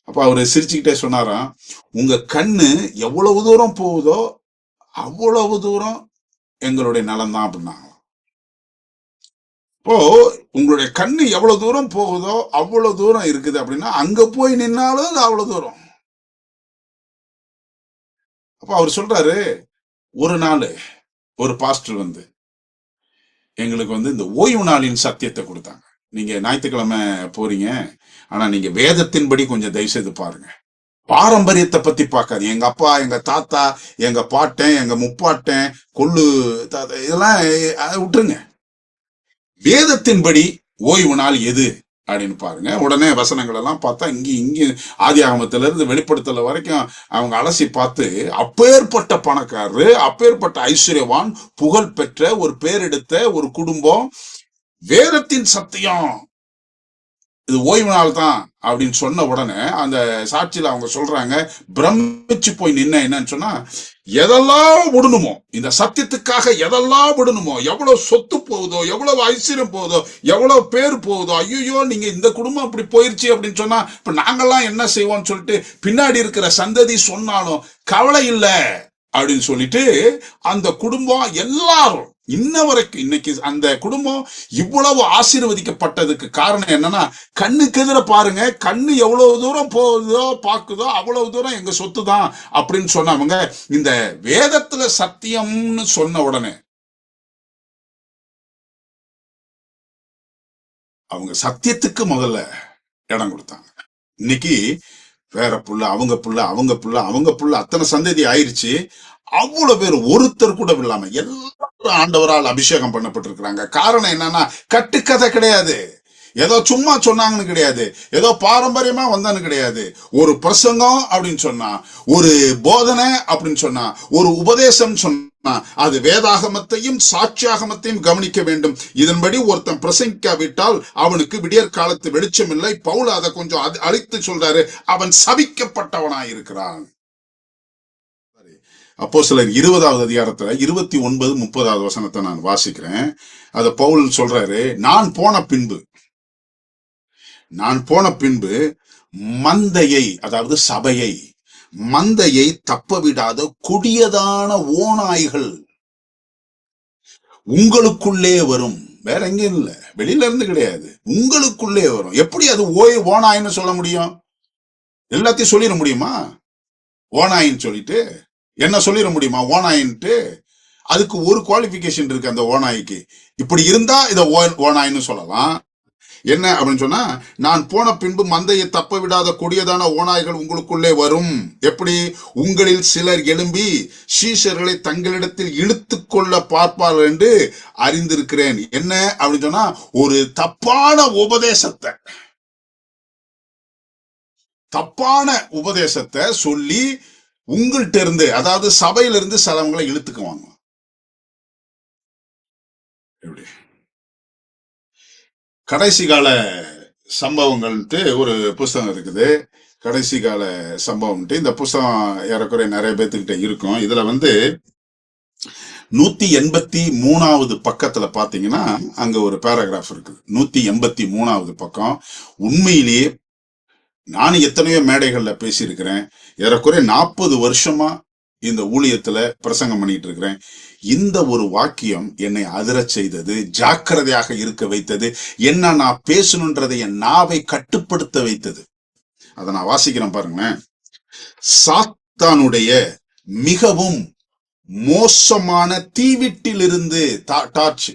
அப்ப அவரு சிரிச்சுக்கிட்டே சொன்னாராம், உங்க கண்ணு எவ்வளவு தூரம் போகுதோ அவ்வளவு தூரம் எங்களுடைய நிலம் தான் அப்படின்னாங்க. இப்போ உங்களுடைய கண்ணு எவ்வளவு தூரம் போகுதோ அவ்வளவு தூரம் இருக்குது அப்படின்னா அங்க போய் நின்னாலும் அது அவ்வளவு தூரம். அப்ப அவர் சொல்றாரு, ஒரு நாள் ஒரு பாஸ்டர் வந்து எங்களுக்கு வந்து இந்த ஓய்வு நாளின் சத்தியத்தை கொடுத்தாங்க. நீங்க ஞாயிற்றுக்கிழமை போறீங்க, ஆனா நீங்க வேதத்தின்படி கொஞ்சம் தயவு செய்து பாருங்க. பாரம்பரியத்தை பத்தி பார்க்காது. எங்க அப்பா, எங்க தாத்தா, எங்க பாட்டன், எங்க முப்பாட்டன், கொள்ளு தாத்தா, இதெல்லாம் விட்டுருங்க. வேதத்தின்படி ஓய்வு நாள் எது அப்படின்னு பாருங்க. உடனே வசனங்கள் எல்லாம் பார்த்தா இங்க ஆதி ஆகமத்துல இருந்து வெளிப்படுத்தல வரைக்கும் அவங்க அலசி பார்த்து, அப்பேற்பட்ட பணக்காரரு, அப்பேற்பட்ட ஐஸ்வர்யவான், புகழ் பெற்ற ஒரு பேரெடுத்த ஒரு குடும்பம், வேதத்தின் சத்தியம் இது ஓய்வு நாள் தான் அப்படின்னு சொன்ன உடனே அந்த சாட்சியில அவங்க சொல்றாங்க, பிரமிச்சு போய் நின்ன என்னன்னு சொன்னா, எதெல்லாம் விடணுமோ இந்த சத்தியத்துக்காக, எதெல்லாம் விடணுமோ, எவ்வளவு சொத்து போகுதோ, எவ்வளவு ஐஸ்வர்யம் போகுதோ, எவ்வளவு பேர் போகுதோ, ஐயோ நீங்க இந்த குடும்பம் அப்படி போயிருச்சு அப்படின்னு சொன்னா இப்ப நாங்கெல்லாம் என்ன செய்வோம்னு சொல்லிட்டு பின்னாடி இருக்கிற சந்ததி சொன்னாலும் கவலை இல்லை அப்படின்னு சொல்லிட்டு அந்த குடும்பம் எல்லாரும் இன்ன வரைக்கும், இன்னைக்கு அந்த குடும்பம் இவ்வளவு ஆசீர்வதிக்கப்பட்டதுக்கு காரணம் என்னன்னா, கண்ணுக்கு எதிர பாருங்க, கண்ணு எவ்வளவு தூரம் போகுதோ பாக்குதோ அவ்வளவு தூரம் எங்க சொத்து தான் அப்படின்னு சொன்னவங்க இந்த வேதத்துல சத்தியம்னு சொன்ன உடனே அவங்க சத்தியத்துக்கு முதல்ல இடம் கொடுத்தாங்க. இன்னைக்கு வேற புள்ள, அவங்க புள்ள, அவங்க புள்ள, அவங்க புள்ள, அத்தனை சந்ததி ஆயிருச்சு. அவ்வளவு பேர் ஒருத்தர் கூட இல்லாம எல்லாரும் ஆண்டவரால் அபிஷேகம் பண்ணப்பட்டிருக்கிறாங்க. காரணம் என்னன்னா, கட்டுக்கதை கிடையாது, ஏதோ சும்மா சொன்னாங்கன்னு கிடையாது, ஏதோ பாரம்பரியமா வந்தான்னு கிடையாது. ஒரு பிரசங்கம் அப்படின்னு சொன்னா, ஒரு போதனை அப்படின்னு சொன்னா, ஒரு உபதேசம் சொன்னா அது வேதாகமத்தையும் சாட்சியாகமத்தையும் கவனிக்க வேண்டும். இதன்படி ஒருத்தன் பிரசங்கிக்காவிட்டால் அவனுக்கு விடியற் காலத்து வெளிச்சம் இல்லை. பவுல் அதை கொஞ்சம் அழித்து சொல்றாரு, அவன் சபிக்கப்பட்டவனாயிருக்கிறான். அப்போஸ்தலர் 20வது அதிகாரத்துல 29, 30வது வசனத்தை நான் வாசிக்கிறேன். அத பவுல் சொல்றாரு, நான் போன பின்பு மந்தையை, அதாவது சபையை, மந்தையை தப்பவிடாத கொடியதான ஓநாய்கள் உங்களுக்குள்ளே வரும். வேற எங்கேயும் இல்ல, வெளியில இருந்து கிடையாது, உங்களுக்குள்ளே வரும். எப்படி அது ஓநாயின்னு சொல்ல முடியும்? எல்லாத்தையும் சொல்லிட முடியுமா? ஓநாயின்னு சொல்லிட்டு என்ன சொல்லிட முடியுமா ஓநாயின்ட்டு? அதுக்கு ஒரு குவாலிபிகேஷன் இருக்கு அந்த ஓநாய்க்கு. இப்படி இருந்தா இத ஓநாயின்னு சொல்லலாம். என்ன அப்படின்னு சொன்னா, நான் போன பின்பு மந்தையை தப்ப விடாத கொடியதான ஓநாய்கள் உங்களுக்குள்ளே வரும். எப்படி? உங்களில் சிலர் எழும்பி சீஷர்களை தங்களிடத்தில் இழுத்து கொள்ள பார்ப்பார்கள் என்று அறிந்திருக்கிறேன். என்ன அப்படின்னு சொன்னா, ஒரு தப்பான உபதேசத்தை சொல்லி உங்கள்கிட்ட இருந்து, அதாவது சபையில இருந்து சிலவங்களை இழுத்துக்குவாங்க. எப்படி? கடைசி கால சம்பவங்கள்ட்டு ஒரு புஸ்தகம் இருக்குது. கடைசி கால சம்பவம்ட்டு இந்த புஸ்தகம் ஏறக்குறைய நிறைய பேர்த்துக்கிட்ட இருக்கும். இதுல வந்து 183வது பக்கத்துல பாத்தீங்கன்னா அங்க ஒரு பேராகிராஃப் இருக்குது. 183வது பக்கம். உண்மையிலேயே நானும் எத்தனையோ மேடைகள்ல பேசியிருக்கிறேன். ஏறக்குறைய 40 வருஷமா இந்த ஊழியத்துல பிரசங்கம் பண்ணிட்டு இருக்கிறேன். இந்த ஒரு வாக்கியம் என்னை அதிரச் செய்தது, ஜாக்கிரதையாக இருக்க வைத்தது, என்ன நான் பேசணுன்றதை என் நாவை கட்டுப்படுத்த வைத்தது. அதை நான் வாசிக்கிறேன் பாருங்களேன். சாத்தானுடைய மிகவும் மோசமான தீவிட்டிலிருந்து டார்ச்,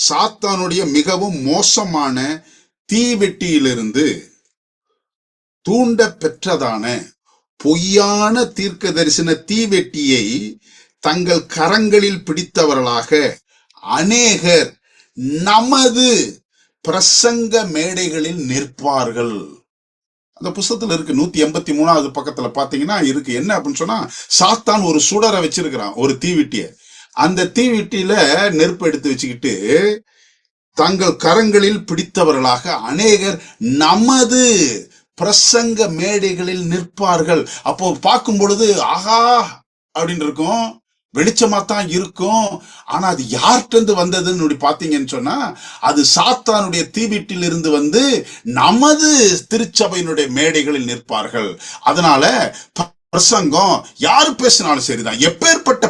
சாத்தானுடைய மிகவும் மோசமான தீவெட்டியிலிருந்து தூண்ட பெற்றதான பொய்யான தீர்க்க தரிசன தீவெட்டியை தங்கள் கரங்களில் பிடித்தவர்களாக அநேகர் நமது பிரசங்க மேடைகளில் நிற்பார்கள். அந்த புஸ்தகத்துல இருக்கு. 183வது பக்கத்துல பாத்தீங்கன்னா இருக்கு. என்ன அப்படின்னு சொன்னா, சாத்தான் ஒரு சுடரை வச்சிருக்கிறான், ஒரு தீவிட்டிய. அந்த தீவிட்டியில நெருப்பு எடுத்து வச்சுக்கிட்டு தங்கள் கரங்களில் பிடித்தவர்களாக அநேகர் நமது பிரசங்க மேடைகளில் நிற்பார்கள். அப்போ பார்க்கும் பொழுது ஆஹா அப்படின்னு இருக்கும், வெளிச்சமா தான் இருக்கும். ஆனா அது யார்கிட்ட வந்ததுன்னு பாத்தீங்கன்னு சொன்னா, அது சாத்தானுடைய தீவீட்டில் இருந்து வந்து நமது திருச்சபையினுடைய மேடைகளில் நிற்பார்கள். அதனால பிரசங்கம் யாரு பேசினாலும் சரிதான், எப்பேற்பட்ட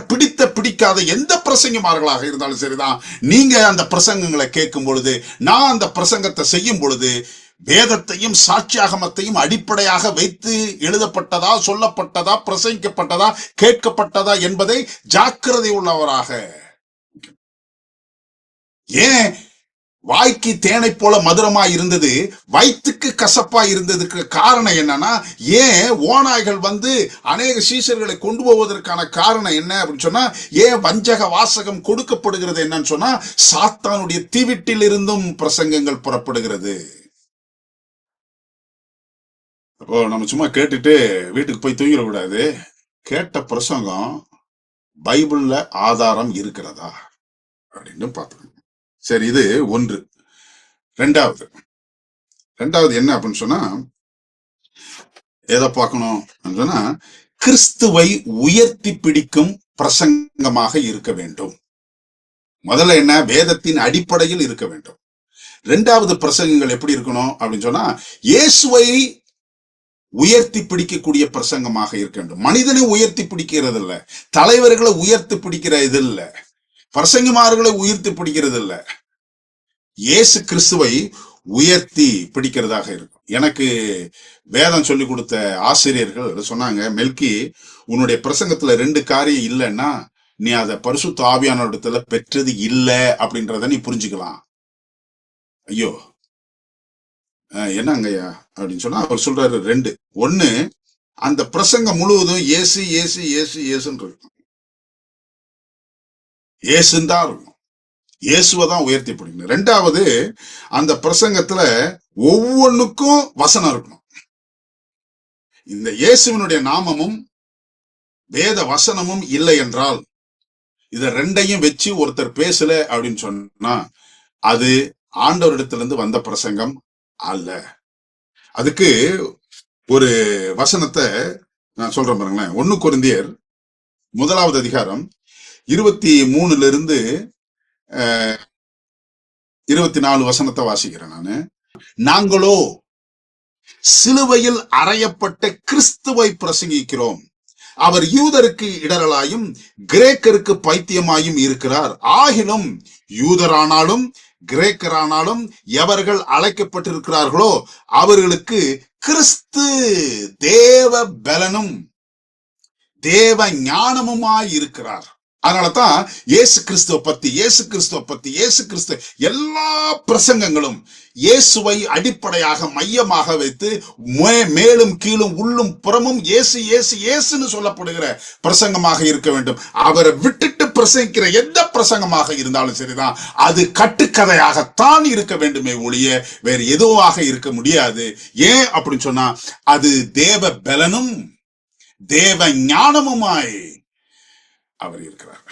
பிடிக்காத எந்த பிரசங்கமார்களாக இருந்தாலும் சரிதான், நீங்க அந்த பிரசங்கங்களை கேட்கும் பொழுது, நான் அந்த பிரசங்கத்தை செய்யும் பொழுது, வேதத்தையும் சாட்சியாகமத்தையும் அடிப்படையாக வைத்து எழுதப்பட்டதா, சொல்லப்பட்டதா, பிரசங்கிக்கப்பட்டதா, கேட்கப்பட்டதா என்பதை ஜாக்கிரதை உள்ளவராக. ஏன் வாய்க்கு தேனை போல மதுரமா இருந்தது, வயிற்றுக்கு கசப்பா இருந்ததுக்கு காரணம் என்னன்னா, ஏன் ஓநாய்கள் வந்து அநேக சீஷர்களை கொண்டு போவதற்கான காரணம் என்ன அப்படின்னு சொன்னா, ஏன் வஞ்சக வாசகம் கொடுக்கப்படுகிறது என்னன்னு சொன்னா, சாத்தானுடைய தீவிட்டில் இருந்தும் பிரசங்கங்கள் புறப்படுகிறது. அப்போ நம்ம சும்மா கேட்டுட்டு வீட்டுக்கு போய் தூங்கிடக்கூடாது. கேட்ட பிரசங்கம் பைபிள்ல ஆதாரம் இருக்கிறதா அப்படின்னு பார்க்கணும். சரி, இது ஒன்று. ரெண்டாவது என்ன அப்படின்னு சொன்னா, எதை பார்க்கணும் சொன்னா, கிறிஸ்துவை உயர்த்தி பிடிக்கும் பிரசங்கமாக இருக்க வேண்டும். முதல்ல என்ன, வேதத்தின் அடிப்படையில் இருக்க வேண்டும். ரெண்டாவது பிரசங்கங்கள் எப்படி இருக்கணும் அப்படின்னு சொன்னா, இயேசுவை உயர்த்தி பிடிக்கக்கூடிய பிரசங்கமாக இருக்க வேண்டும். மனிதனை உயர்த்தி பிடிக்கிறது இல்ல, தலைவர்களை உயர்த்தி பிடிக்கிற இது இல்ல, பிரசங்கமார்களை உயர்த்தி பிடிக்கிறது இல்ல, இயேசு கிறிஸ்துவை உயர்த்தி பிடிக்கிறதாக இருக்கும். எனக்கு வேதம் சொல்லி கொடுத்த ஆசிரியர்கள் சொன்னாங்க, மெல்கி, உன்னுடைய பிரசங்கத்துல 2 காரியம் இல்லைன்னா நீ அதை பரிசுத்த ஆவியான இடத்துல பெற்றது இல்லை அப்படின்றத நீ புரிஞ்சுக்கலாம். ஐயோ என்னங்கய்யா அப்படின்னு சொன்னா, அவர் சொல்றாரு 2. 1, அந்த பிரசங்கம் முழுவதும் ஏசு ஏசு ஏசு ஏசுன்னு இருக்கும், ஏசுன்னு தான் இருக்கும், இயேசுவை தான் உயர்த்தி பிடிக்கணும். 2வது, அந்த பிரசங்கத்துல ஒவ்வொன்றுக்கும் வசனம் இருக்கணும். இந்த இயேசுவினுடைய நாமமும் வேத வசனமும் இல்லை என்றால், இத 2ஐயும் வச்சு ஒருத்தர் பேசல அப்படின்னு சொன்னா, அது ஆண்டவரிடத்திலிருந்து வந்த பிரசங்கம் அல்ல. அதுக்கு ஒரு வசனத்தை நான் சொல்றேன் பாருங்களேன். 1 கொரிந்தியர் 1வது அதிகாரம் 23 24 வசனத்தை வாசிக்கிறேன் நானு. நாங்களோ சிலுவையில் அறையப்பட்ட கிறிஸ்துவை பிரசங்கிக்கிறோம். அவர் யூதருக்கு இடரலாயும் கிரேக்கருக்கு பைத்தியமாயும் இருக்கிறார். ஆகிலும் யூதரானாலும் கிரேக்கரானாலும் எவர்கள் அழைக்கப்பட்டிருக்கிறார்களோ அவர்களுக்கு கிறிஸ்து தேவ பலனும் தேவ ஞானமுமாய் இருக்கிறார். அதனாலதான் இயேசு கிறிஸ்து எல்லா பிரசங்கங்களும் இயேசுவை அடிப்படையாக மையமாக வைத்து மேலும் கீழும் உள்ளும் புறமும் இயேசு இயேசு இயேசுன்னு சொல்லப்படுகிற பிரசங்கமாக இருக்க வேண்டும். அவரை விட்டுட்டு பிரசங்கிக்கிற எந்த பிரசங்கமாக இருந்தாலும் சரிதான், அது கட்டுக்கதையாகத்தான் இருக்க வேண்டுமே ஒழிய வேறு எதுவாக இருக்க முடியாது. ஏன் அப்படின்னு சொன்னா, அது தேவ பலனும் தேவ ஞானமுமாய் அவர் இருக்கிறார்.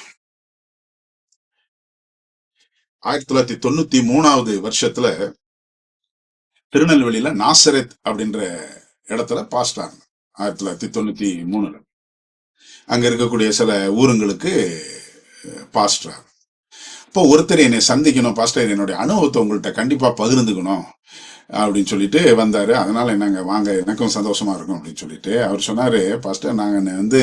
1993வது வருஷத்துல திருநெல்வேலியில நாசரேத் அப்படின்ற இடத்துல பாஸ்டர் 1993 அங்க இருக்கக்கூடிய சில ஊருங்களுக்கு பாஸ்டர். இப்போ ஒருத்தர் என்னை சந்திக்கணும், பாஸ்டர் என்னுடைய அனுபவத்தை உங்கள்கிட்ட கண்டிப்பா பகிர்ந்துக்கணும் அப்படின்னு சொல்லிட்டு வந்தாரு. அதனால என்னங்க வாங்க, எனக்கும் சந்தோஷமா இருக்கும் அப்படின்னு சொல்லிட்டு அவர் சொன்னாரு, பாஸ்டர் நாங்க வந்து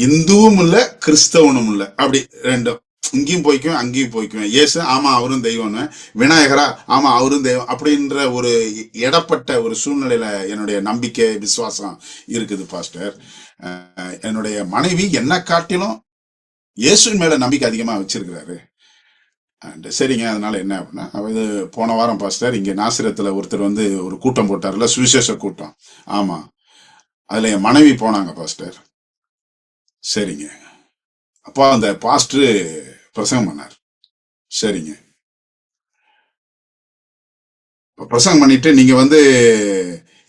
இந்துவும் இல்ல கிறிஸ்தவனும் இல்ல, அப்படி ரெண்டும், இங்கேயும் போய்க்குவேன் அங்கேயும் போய்க்குவேன். இயேசு ஆமா அவரும் தெய்வம்னு, விநாயகரா ஆமா அவரும் தெய்வம் அப்படின்ற ஒரு இடப்பட்ட ஒரு சூழ்நிலையில என்னுடைய நம்பிக்கை விசுவாசம் இருக்குது பாஸ்டர். என்னுடைய மனைவி என்ன காட்டிலும் இயேசுவின் மேல நம்பிக்கை அதிகமா வச்சிருக்கிறாரு. சரிங்க, அதனால என்ன அப்படின்னா, இது போன வாரம் பாஸ்டர் இங்க நாசிரத்துல ஒருத்தர் வந்து ஒரு கூட்டம் போட்டார்ல, சுவிசேஷ கூட்டம். ஆமா, அதுல என் மனைவி போனாங்க பாஸ்டர். சரிங்க, அப்பா அந்த பாஸ்டர் பிரசங்கம் பண்ணார். சரிங்க, பிரசங்கம் பண்ணிட்டு நீங்க வந்து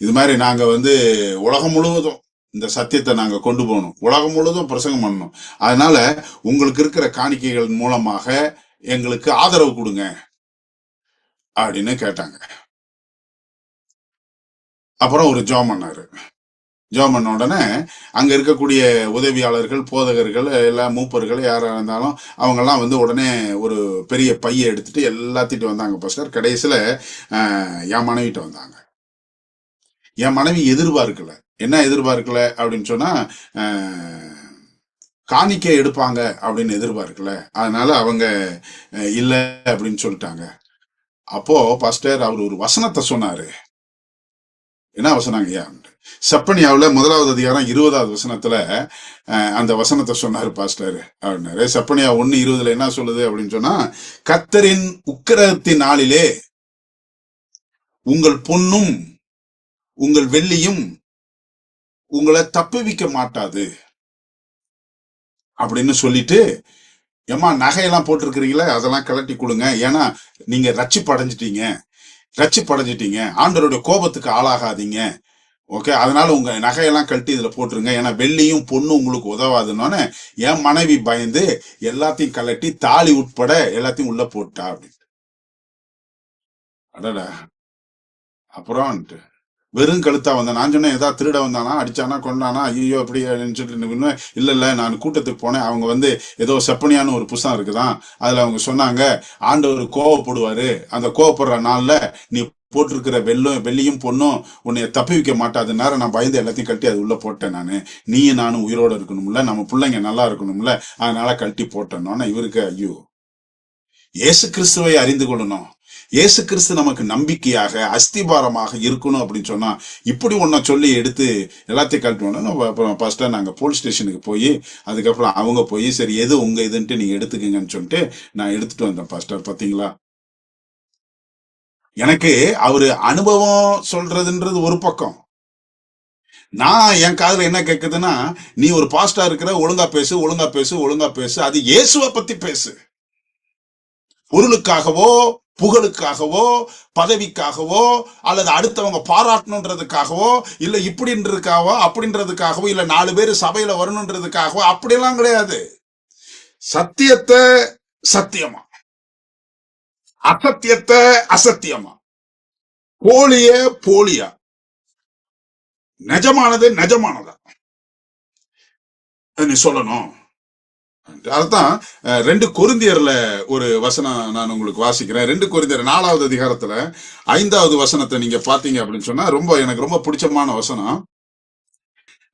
இது மாதிரி நாங்க வந்து உலகம் முழுவதும் இந்த சத்தியத்தை நாங்க கொண்டு போகணும், உலகம் முழுவதும் பிரசங்கம் பண்ணணும், அதனால உங்களுக்கு இருக்கிற காணிக்கைகள் மூலமாக எங்களுக்கு ஆதரவு கொடுங்க அப்படின்னு கேட்டாங்க. அப்புறம் ஒரு ஜெபம் பண்ணாரு. ஜெபம் பண்ண உடனே அங்க இருக்கக்கூடிய உதவியாளர்கள், போதகர்கள், எல்லா மூப்பர்கள் யாரா இருந்தாலும் அவங்கெல்லாம் வந்து உடனே ஒரு பெரிய பையை எடுத்துட்டு எல்லாத்திட்டு வந்தாங்க பாஸ்டர். கடைசியில என் மனைவிட்ட வந்தாங்க. என் மனைவி எதிர்பார்க்கல. என்ன எதிர்பார்க்கல அப்படின்னு சொன்னா, காணிக்கை எடுப்பாங்க அப்படின்னு எதிர்பார்க்கல. அதனால அவங்க இல்ல அப்படின்னு சொல்லிட்டாங்க. அப்போ பாஸ்டர் அவர் ஒரு வசனத்தை சொன்னாரு. என்ன வசனாங்க ஐயா? செப்பனியாவுல 1வது அதிகாரம் 20வது வசனத்துல அந்த வசனத்தை சொன்னாரு பாஸ்டர் அப்படின்னாரு. செப்பனியா 1:20 என்ன சொல்லுது அப்படின்னு சொன்னா, கர்த்தரின் உக்கிரகத்தின் நாளிலே உங்கள் பொன்னும் உங்கள் வெள்ளியும் உங்களை தப்புவிக்க மாட்டாது அப்படின்னு சொல்லிட்டு, ஏமா நகையெல்லாம் போட்டிருக்கிறீங்களே அதெல்லாம் கலட்டி கொடுங்க, ஏன்னா நீங்க ரட்சிப்படைஞ்சிட்டீங்க, ஆண்டவருடைய கோபத்துக்கு ஆளாகாதீங்க, ஓகே, அதனால உங்க நகையெல்லாம் கழட்டி இதுல போட்டுருங்க, ஏன்னா வெள்ளியும் பொண்ணும் உங்களுக்கு உதவாதுன்னு என் மனைவி பயந்து எல்லாத்தையும் கலட்டி தாலி உட்பட எல்லாத்தையும் உள்ள போட்டா அப்படின்னு. அடடா. அப்புறம் வெறும் கழுத்தா வந்தேன். நான் சொன்னேன், ஏதாவது திருட வந்தானா, அடிச்சானா, கொண்டானா, ஐயோ அப்படி சொல்லிட்டு, இல்ல நான் கூட்டத்துக்கு போனேன். அவங்க வந்து ஏதோ செப்பனியான்னு ஒரு புஸ்தகம் இருக்குதான், அதுல அவங்க சொன்னாங்க, ஆண்டவர் கோவப்படுவாரு, அந்த கோவப்படுற நாள்ல நீ போட்டிருக்கிற வெள்ளியும் பொண்ணும் உன்னை தப்பி வைக்க மாட்டாதுன்னார நான் பயந்து எல்லாத்தையும் கழட்டி அது உள்ள போட்டேன். நீயும் நானும் உயிரோட இருக்கணும்ல, நம்ம பிள்ளைங்க நல்லா இருக்கணும்ல, அதனால கழட்டி போட்டேன்னு. இவருக்கு ஐயோ, இயேசு கிறிஸ்துவை அறிந்து கொள்ளணும், இயேசு கிறிஸ்து நமக்கு நம்பிக்கையாக அஸ்திபாரமாக இருக்கணும் அப்படின்னு சொன்னா இப்படி ஒன்ன சொல்லி எடுத்து எல்லாத்தையும் கழட்டணும். அப்புறம் ஃபர்ஸ்டா நாங்க போலீஸ் ஸ்டேஷனுக்கு போய் அதுக்கப்புறம் அவங்க போய் சரி எது உங்க இதுன்ட்டு நீங்க எடுத்துக்கங்கன்னு சொல்லிட்டு நான் எடுத்துட்டு வந்தேன் பாஸ்டர். பாத்தீங்களா, எனக்கு அவரு அனுபவம் சொல்றதுன்றது ஒரு பக்கம், நான் என் காதுல என்ன கேக்குதுன்னா, நீ ஒரு பாஸ்டா இருக்கிற, ஒழுங்கா பேசு ஒழுங்கா பேசு ஒழுங்கா பேசு, அது இயேசுவை பத்தி பேசு, பொருளுக்காகவோ புகழுக்காகவோ பதவிக்காகவோ அல்லது அடுத்தவங்க பாராட்டணுன்றதுக்காகவோ இல்ல இப்படின்றதுக்காகவோ அப்படின்றதுக்காகவோ இல்ல 4 பேர் சபையில வரணுன்றதுக்காகவோ அப்படியெல்லாம் கிடையாது. சத்தியத்தை சத்தியமா, அசத்தியத்தை அசத்தியமா, போலிய போலியா, நிஜமானது நிஜமானதா நீ சொல்லணும். அதுதான் 2 கொரிந்தியர்ல ஒரு வசனம் நான் உங்களுக்கு வாசிக்கிறேன். 2 கொரிந்தியர் 4வது அதிகாரத்துல 5வது வசனத்தை நீங்க பாத்தீங்க அப்படின்னு சொன்னா எனக்கு ரொம்ப பிடிச்சமான வசனம்.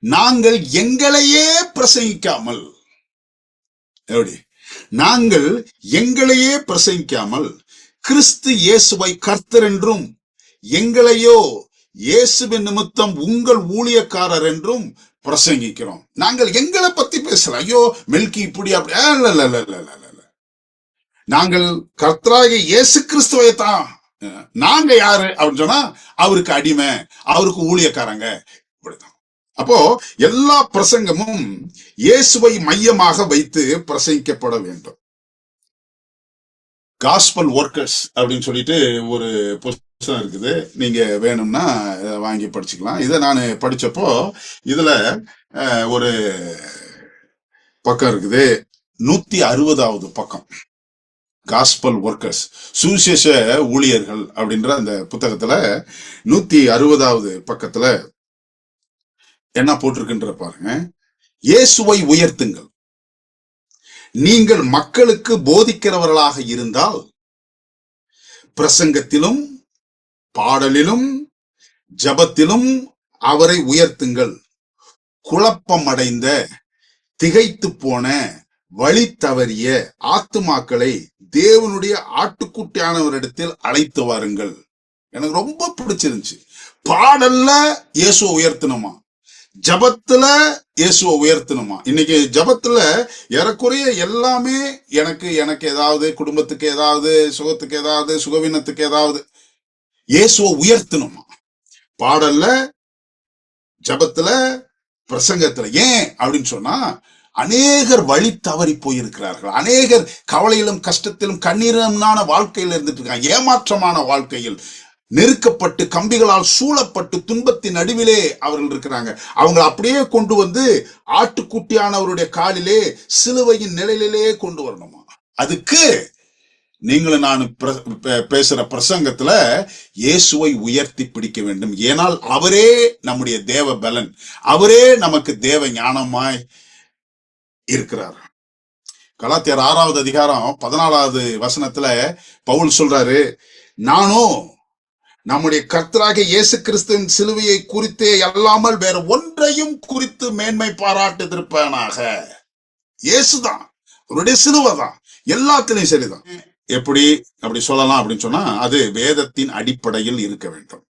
நாங்கள் எங்களையே பிரசங்கிக்காமல், எப்படி நாங்கள் எங்களையே பிரசங்கிக்காமல் கிறிஸ்து இயேசுவை கர்த்தர் என்றும் எங்களையோ இயேசுவின் நிமித்தம் உங்கள் ஊழியக்காரர் என்றும் பிரசங்கிக்கிறோம். நாங்கள் எங்களை பத்தி பேசல, ஐயோ மெல்கி இப்படி அப்படி, நாங்கள் கர்த்தராகிய இயேசு கிறிஸ்துவை தான். நாங்க யாரு அப்படின்னு சொன்னா அவருக்கு அடிமை, அவருக்கு ஊழியக்காரங்க, இப்படிதான். அப்போ எல்லா பிரசங்கமும் இயேசுவை மையமாக வைத்து பிரசங்கிக்கப்பட வேண்டும். காஸ்பல் ஒர்க்கர்ஸ் அப்படின்னு சொல்லிட்டு ஒரு புத்தகம் இருக்குது, நீங்க வேணும்னா வாங்கி படிச்சுக்கலாம். இதை நான் படிச்சப்போ இதுல ஒரு பக்கம் இருக்குது, 160வது பக்கம், காஸ்பல் ஒர்க்கர்ஸ், சுவிசேஷ ஊழியர்கள் அப்படின்ற அந்த புத்தகத்துல 160வது பக்கத்துல என்ன போட்டிருக்குன்ற பாருங்க. இயேசுவை உயர்த்துங்கள், நீங்கள் மக்களுக்கு போதிக்கிறவர்களாக இருந்தால் பிரசங்கத்திலும் பாடலிலும் ஜபத்திலும் அவரை உயர்த்துங்கள், குழப்பமடைந்த திகைத்து போன வழி தவறிய ஆத்துமாக்களை தேவனுடைய ஆட்டுக்குட்டியானவரிடத்தில் அழைத்து வாருங்கள். எனக்கு ரொம்ப பிடிச்சிருந்துச்சு. பாடல்ல இயேசுவை உயர்த்தணுமா, ஜபத்துல இயேசுவை உயர்த்தணுமா. இன்னைக்கு ஜபத்துல ஏறக்குறைய எல்லாமே எனக்கு ஏதாவது, குடும்பத்துக்கு ஏதாவது, சுகத்துக்கு ஏதாவது, சுகவீனத்துக்கு ஏதாவது, இயேசுவை உயர்த்தணுமா. பாடல்ல, ஜபத்துல, பிரசங்கத்துல. ஏன் அப்படின்னு சொன்னா அநேகர் வழி தவறி போயிருக்கிறார்கள். அநேகர் கவலையிலும் கஷ்டத்திலும் கண்ணீரமான வாழ்க்கையில் இருந்துட்டு இருக்காங்க, ஏமாற்றமான வாழ்க்கையில் நெருக்கப்பட்டு கம்பிகளால் சூழப்பட்டு துன்பத்தின் நடுவிலே அவர்கள் இருக்கிறாங்க. அவங்க அப்படியே கொண்டு வந்து ஆட்டுக்குட்டியானவருடைய காலிலே சிலுவையின் நிலையிலே கொண்டு வரணுமா. அதுக்கு நீங்களும் நான் பேசுற பிரசங்கத்துல இயேசுவை உயர்த்தி பிடிக்க வேண்டும். ஏனால் அவரே நம்முடைய தேவ பலன், அவரே நமக்கு தேவ ஞானமாய் இருக்கிறார். கலாத்தியர் 6வது அதிகாரம் 14வது வசனத்துல பவுல் சொல்றாரு, நானும் நம்முடைய கர்த்தராகிய இயேசு கிறிஸ்துவின் சிலுவையை குறித்தே அல்லாமல் வேற ஒன்றையும் குறித்து மேன்மை பாராட்டுதிருப்பேனாக. இயேசுதான், அவருடைய சிலுவை தான், எல்லாத்திலையும் சரிதான். எப்படி அப்படி சொல்லலாம் அப்படின்னு சொன்னா, அது வேதத்தின் அடிப்படையில் இருக்க வேண்டும்.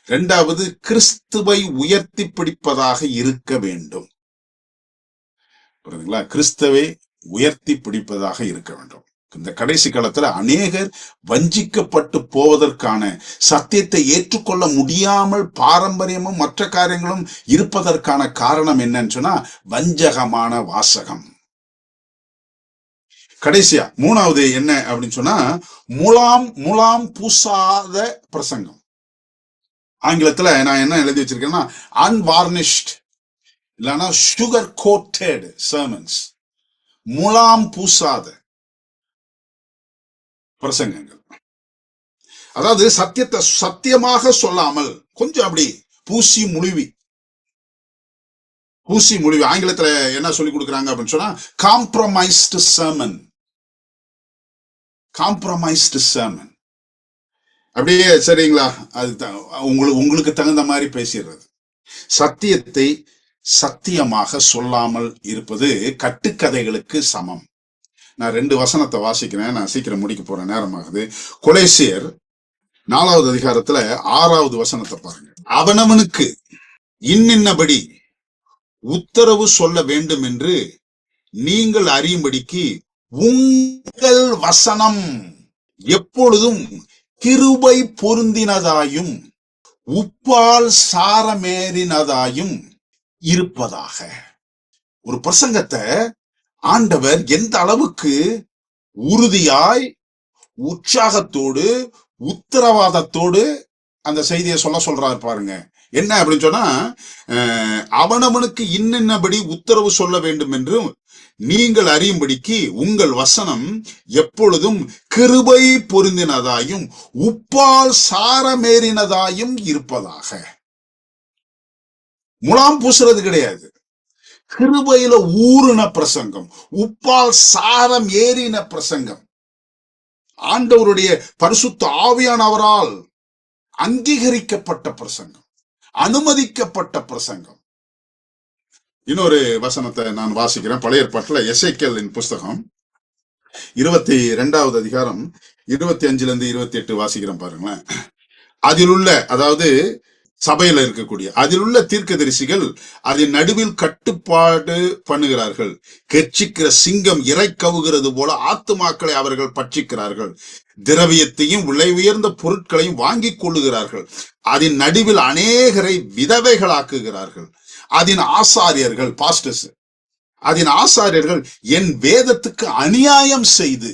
இரண்டாவது, கிறிஸ்துவை உயர்த்தி பிடிப்பதாக இருக்க வேண்டும். புரியுதுங்களா? கிறிஸ்துவை உயர்த்தி பிடிப்பதாக இருக்க வேண்டும். இந்த கடைசி காலத்துல அநேகர் வஞ்சிக்கப்பட்டு போவதற்கான, சத்தியத்தை ஏற்றுக்கொள்ள முடியாமல் பாரம்பரியமும் மற்ற காரியங்களும் இருப்பதற்கான காரணம் என்னன்னு சொன்னா, வஞ்சகமான வாசகம். கடைசியா 3வது என்ன அப்படின்னு சொன்னா, முலாம் பூசாத பிரசங்கம். ஆங்கிலத்துல நான் என்ன எழுதி வச்சிருக்கேன்னா, அன்வார்னிஷ்ட் இல்லைன்னா சுகர் கோட்டட் சர்மன்ஸ். முலாம் பூசாத பிரசங்கங்கள். அதாவது சத்தியத்தை சத்தியமாக சொல்லாமல் கொஞ்சம் அப்படி பூசி முழுவி. ஆங்கிலத்துல என்ன சொல்லி கொடுக்குறாங்க அப்படின்னு சொன்னா, காம்ப்ரமைஸ்டு சர்மன். அப்படியே சரிங்களா, அது உங்களுக்கு தகுந்த மாதிரி பேசிடுறது. சத்தியத்தை சத்தியமாக சொல்லாமல் இருப்பது கட்டுக்கதைகளுக்கு சமம். நான் 2 வசனத்தை வாசிக்கிறேன், நான் சீக்கிரம் முடிக்க போறேன், நேரமாகுது. கொலேசியர் 4வது அதிகாரத்துல 6வது வசனத்தை பாருங்க. அவனவனுக்கு இன்னின்னபடி உத்தரவு சொல்ல வேண்டும் என்று நீங்கள் அறியும்படிக்கு உங்கள் வசனம் எப்பொழுதும் கிருபை பொருந்தினதாயும் உப்பால் சாரமேறினதாயும் இருப்பதாக. ஒரு பிரசங்கத்தை ஆண்டவர் எந்த அளவுக்கு உறுதியாய், உற்சாகத்தோடு, உத்தரவாதத்தோடு அந்த செய்தியை சொல்றாரு பாருங்க. என்ன அப்படின்னு சொன்னா, அவனவனுக்கு இன்னபடி உத்தரவு சொல்ல வேண்டும் என்று நீங்கள் அறியும்படிக்கு உங்கள் வசனம் எப்பொழுதும் கிருபை பொருந்தினதாயும் உப்பால் சாரமேறினதாயும் இருப்பதாக. முலாம் பூசுறது கிடையாது, கிருபையில ஊறின பிரசங்கம், உப்பால் சாரம் ஏறின பிரசங்கம், ஆண்டவருடைய பரிசுத்த ஆவியானவரால் அங்கீகரிக்கப்பட்ட பிரசங்கம், அனுமதிக்கப்பட்ட பிரசங்கம். இன்னொரு வசனத்தை நான் வாசிக்கிறேன். பழைய ஏற்பாட்டுல எசேக்கியேலின் புஸ்தகம் 22வது அதிகாரம் 25லிருந்து 28 வாசிக்கிறேன் பாருங்களேன். அதில் உள்ள, அதாவது சபையில இருக்கக்கூடிய அதில் உள்ள தீர்க்கதரிசிகள் அதன் நடுவில் கட்டுப்பாடு பண்ணுகிறார்கள். கெர்ச்சிக்கிற சிங்கம் இறை கவுகிறது போல ஆத்துமாக்களை அவர்கள் பட்சிக்கிறார்கள். திரவியத்தையும் விலை உயர்ந்த பொருட்களையும் வாங்கி கொள்ளுகிறார்கள். அதன் நடுவில் அநேகரை விதவைகளாக்குகிறார்கள். அதன் ஆசாரியர்கள், பாஸ்டர்ஸ், அதன் ஆசாரியர்கள் என் வேதத்துக்கு அநியாயம் செய்து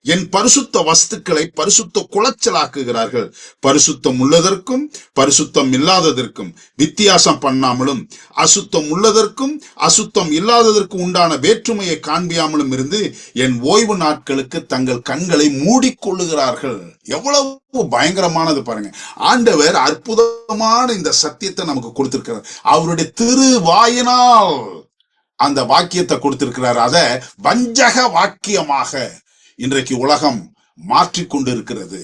என் பரிசுத்த வஸ்துக்களை பரிசுத்த குலைச்சலாக்குகிறார்கள். பரிசுத்தம் உள்ளதற்கும் பரிசுத்தம் இல்லாததற்கும் வித்தியாசம் பண்ணாமலும், அசுத்தம் உள்ளதற்கும் அசுத்தம் இல்லாததற்கும் உண்டான வேற்றுமையை காண்பியாமலும் இருந்து என் ஓய்வு நாட்களுக்கு தங்கள் கண்களை மூடிக்கொள்ளுகிறார்கள். எவ்வளவு பயங்கரமானது பாருங்க. ஆண்டவர் அற்புதமான இந்த சத்தியத்தை நமக்கு கொடுத்திருக்கிறார். அவருடைய திரு வாயினால் அந்த வாக்கியத்தை கொடுத்திருக்கிறார். அத வஞ்சக வாக்கியமாக இன்றைக்கு உலகம் மாற்றிக்கொண்டு இருக்கிறது.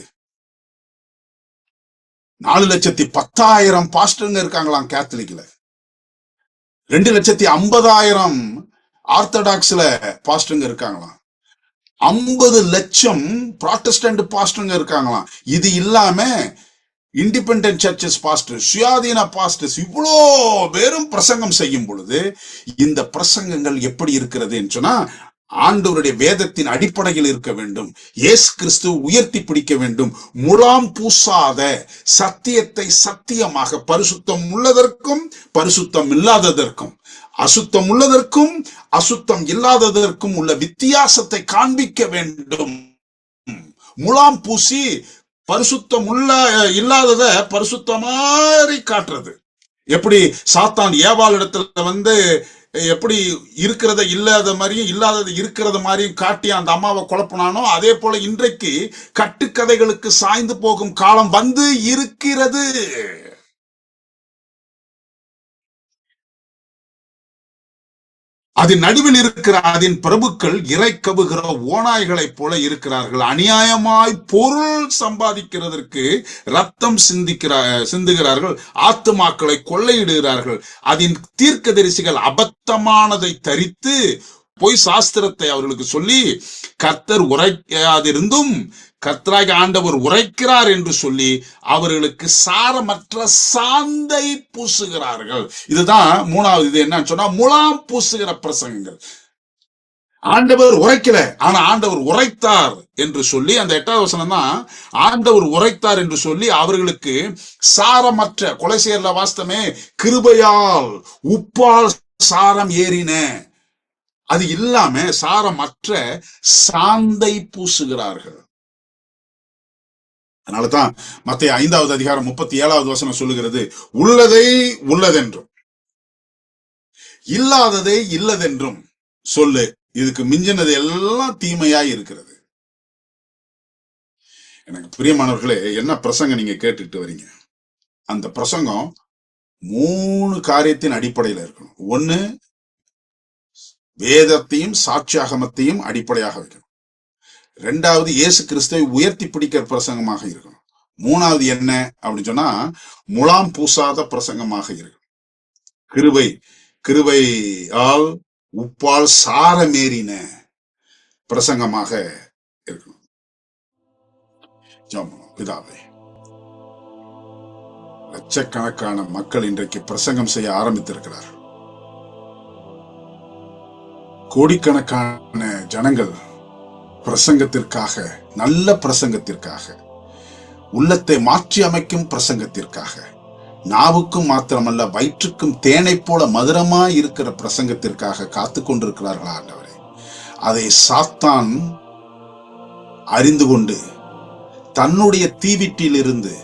4,10,000 பாஸ்டருங்க இருக்காங்களாம் கேத்தலிக்ல, 2,50,000 ஆர்த்தடாக்ஸ்ல பாஸ்டருங்க இருக்காங்களாம், 50 லட்சம் புராட்டஸ்டன்ட் பாஸ்டருங்க இருக்காங்களாம். இது இல்லாம இண்டிபெண்டன்ட் சர்ச்சஸ் பாஸ்டர், சுயாதீன பாஸ்டர்ஸ், இவ்வளோ பேரும் பிரசங்கம் செய்யும் பொழுது இந்த பிரசங்கங்கள் எப்படி இருக்கிறது சொன்னா, ஆண்டவருடைய வேதத்தின் அடிப்படையில் இருக்க வேண்டும். இயேசு கிறிஸ்து உயர்த்தி பிடிக்க வேண்டும். முலாம் பூசாத சத்தியத்தை சத்தியமாக, பரிசுத்தம் உள்ளதற்கும் பரிசுத்தம் இல்லாததற்கும், அசுத்தம் உள்ளதற்கும் அசுத்தம் இல்லாததற்கும் உள்ள வித்தியாசத்தை காண்பிக்க வேண்டும். முலாம் பூசி பரிசுத்தம் இல்லாதத பரிசுத்த மாதிரி காட்டுறது. எப்படி சாத்தான் ஏவாள் இடத்துல எப்படி இருக்கிறத இல்லாத மாதிரியும் இல்லாதது இருக்கிறத மாதிரியும் காட்டி அந்த அம்மாவை குழப்பினானோ, அதே போல இன்றைக்கு கட்டுக்கதைகளுக்கு சாய்ந்து போகும் காலம் வந்து இருக்கிறது. அதன் நடுவில் இருக்கிற அதன் பிரபுக்கள் இறைக்கவுகிற ஓநாய்களைப் போல இருக்கிறார்கள். அநியாயமாய் பொருள் சம்பாதிக்கிறதற்கு ரத்தம் சிந்துகிறார்கள், ஆத்துமாக்களை கொள்ளையிடுகிறார்கள். அதன் தீர்க்கதரிசிகள் அபத்தமானதை தரித்து போய் சாஸ்திரத்தை அவர்களுக்கு சொல்லி கர்த்தர் உரைக்காதிருந்தும் கர்த்தராகிய ஆண்டவர் உரைக்கிறார் என்று சொல்லி அவர்களுக்கு சாரமற்ற சாந்தை பூசுகிறார்கள். இதுதான் மூணாவது. இது என்னன்னு சொன்னா முலாம் பூசுகிற பிரசங்கங்கள். ஆண்டவர் உரைக்கல, ஆனா ஆண்டவர் உரைத்தார் என்று சொல்லி, அந்த 8வது வசனம் தான் ஆண்டவர் உரைத்தார் என்று சொல்லி அவர்களுக்கு சாரமற்ற, கொலைசேர்ல வாஸ்தமே கிருபையால் உப்பால் சாரம் ஏறின, அது இல்லாம சாரமற்ற சாந்தை பூசுகிறார்கள். அதனாலதான் மத்தேயு 5வது அதிகாரம் 37வது வசனம் சொல்லுகிறது, உள்ளதை உள்ளதென்றும் இல்லாததை இல்லதென்றும் சொல்லு, இதுக்கு மிஞ்சினது எல்லாம் தீமையாய் இருக்கிறது. எனக்கு பிரியமானவர்களே, என்ன பிரசங்கம் நீங்க கேட்டுட்டு வரீங்க? அந்த பிரசங்கம் 3 காரியத்தின் அடிப்படையில் இருக்கணும். 1, வேதத்தையும் சாட்சியாகமத்தையும் அடிப்படையாக வைக்கணும். 2வது, இயேசு கிறிஸ்துவை உயர்த்தி பிடிக்கிற பிரசங்கமாக இருக்கணும். 3வது என்ன அப்படின்னு சொன்னா, முலாம் பூசாத பிரசங்கமாக இருக்கணும். கிருபையால் உப்பால் சாரமேறின பிரசங்கமாக இருக்கணும். பிதாவே, லட்சக்கணக்கான மக்கள் இன்றைக்கு பிரசங்கம் செய்ய ஆரம்பித்திருக்கிறார்கள். கோடிக்கணக்கான ஜனங்கள் பிரசங்கத்திற்காக, நல்ல பிரசங்கத்திற்காக, உள்ளத்தை மாற்றி அமைக்கும் பிரசங்கத்திற்காக, நாவுக்கும் மாத்திரமல்ல வயிற்றுக்கும் தேனை போல மதுரமாய் இருக்கிற பிரசங்கத்திற்காக காத்து கொண்டிருக்கிறார்கள் ஆண்டவரே. அதை சாத்தான் அறிந்து கொண்டு தன்னுடைய தீவிட்டிலிருந்து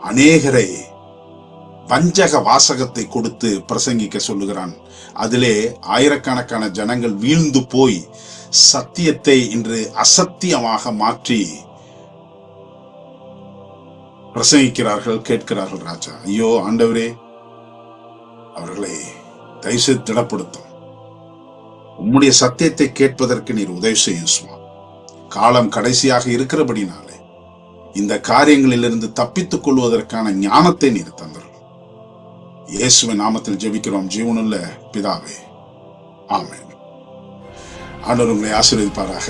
அநேகரை வஞ்சக வாசகத்தை கொடுத்து பிரசங்கிக்க சொல்லுகிறான். அதிலே ஆயிரக்கணக்கான ஜனங்கள் வீழ்ந்து போய் சத்தியத்தை இன்று அசத்தியமாக மாற்றி பிரசங்கிக்கிறார்கள், கேட்கிறார்கள். ராஜா, ஐயோ ஆண்டவரே, அவர்களை தயவு திடப்படுத்தும். உம்முடைய சத்தியத்தை கேட்பதற்கு நீர் உதவி செய்யும் சுமா. காலம் கடைசியாக இருக்கிறபடினாலே இந்த காரியங்களிலிருந்து தப்பித்துக் கொள்வதற்கான ஞானத்தை நீர் தந்தரும். இயேசுவின் நாமத்தில் ஜெபிக்கிறோம் ஜீவனுள்ள பிதாவே, ஆமென். ஆண்டவர் உங்களை ஆசீர்வதிப்பாராக.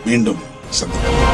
மீண்டும் சந்திப்போம்.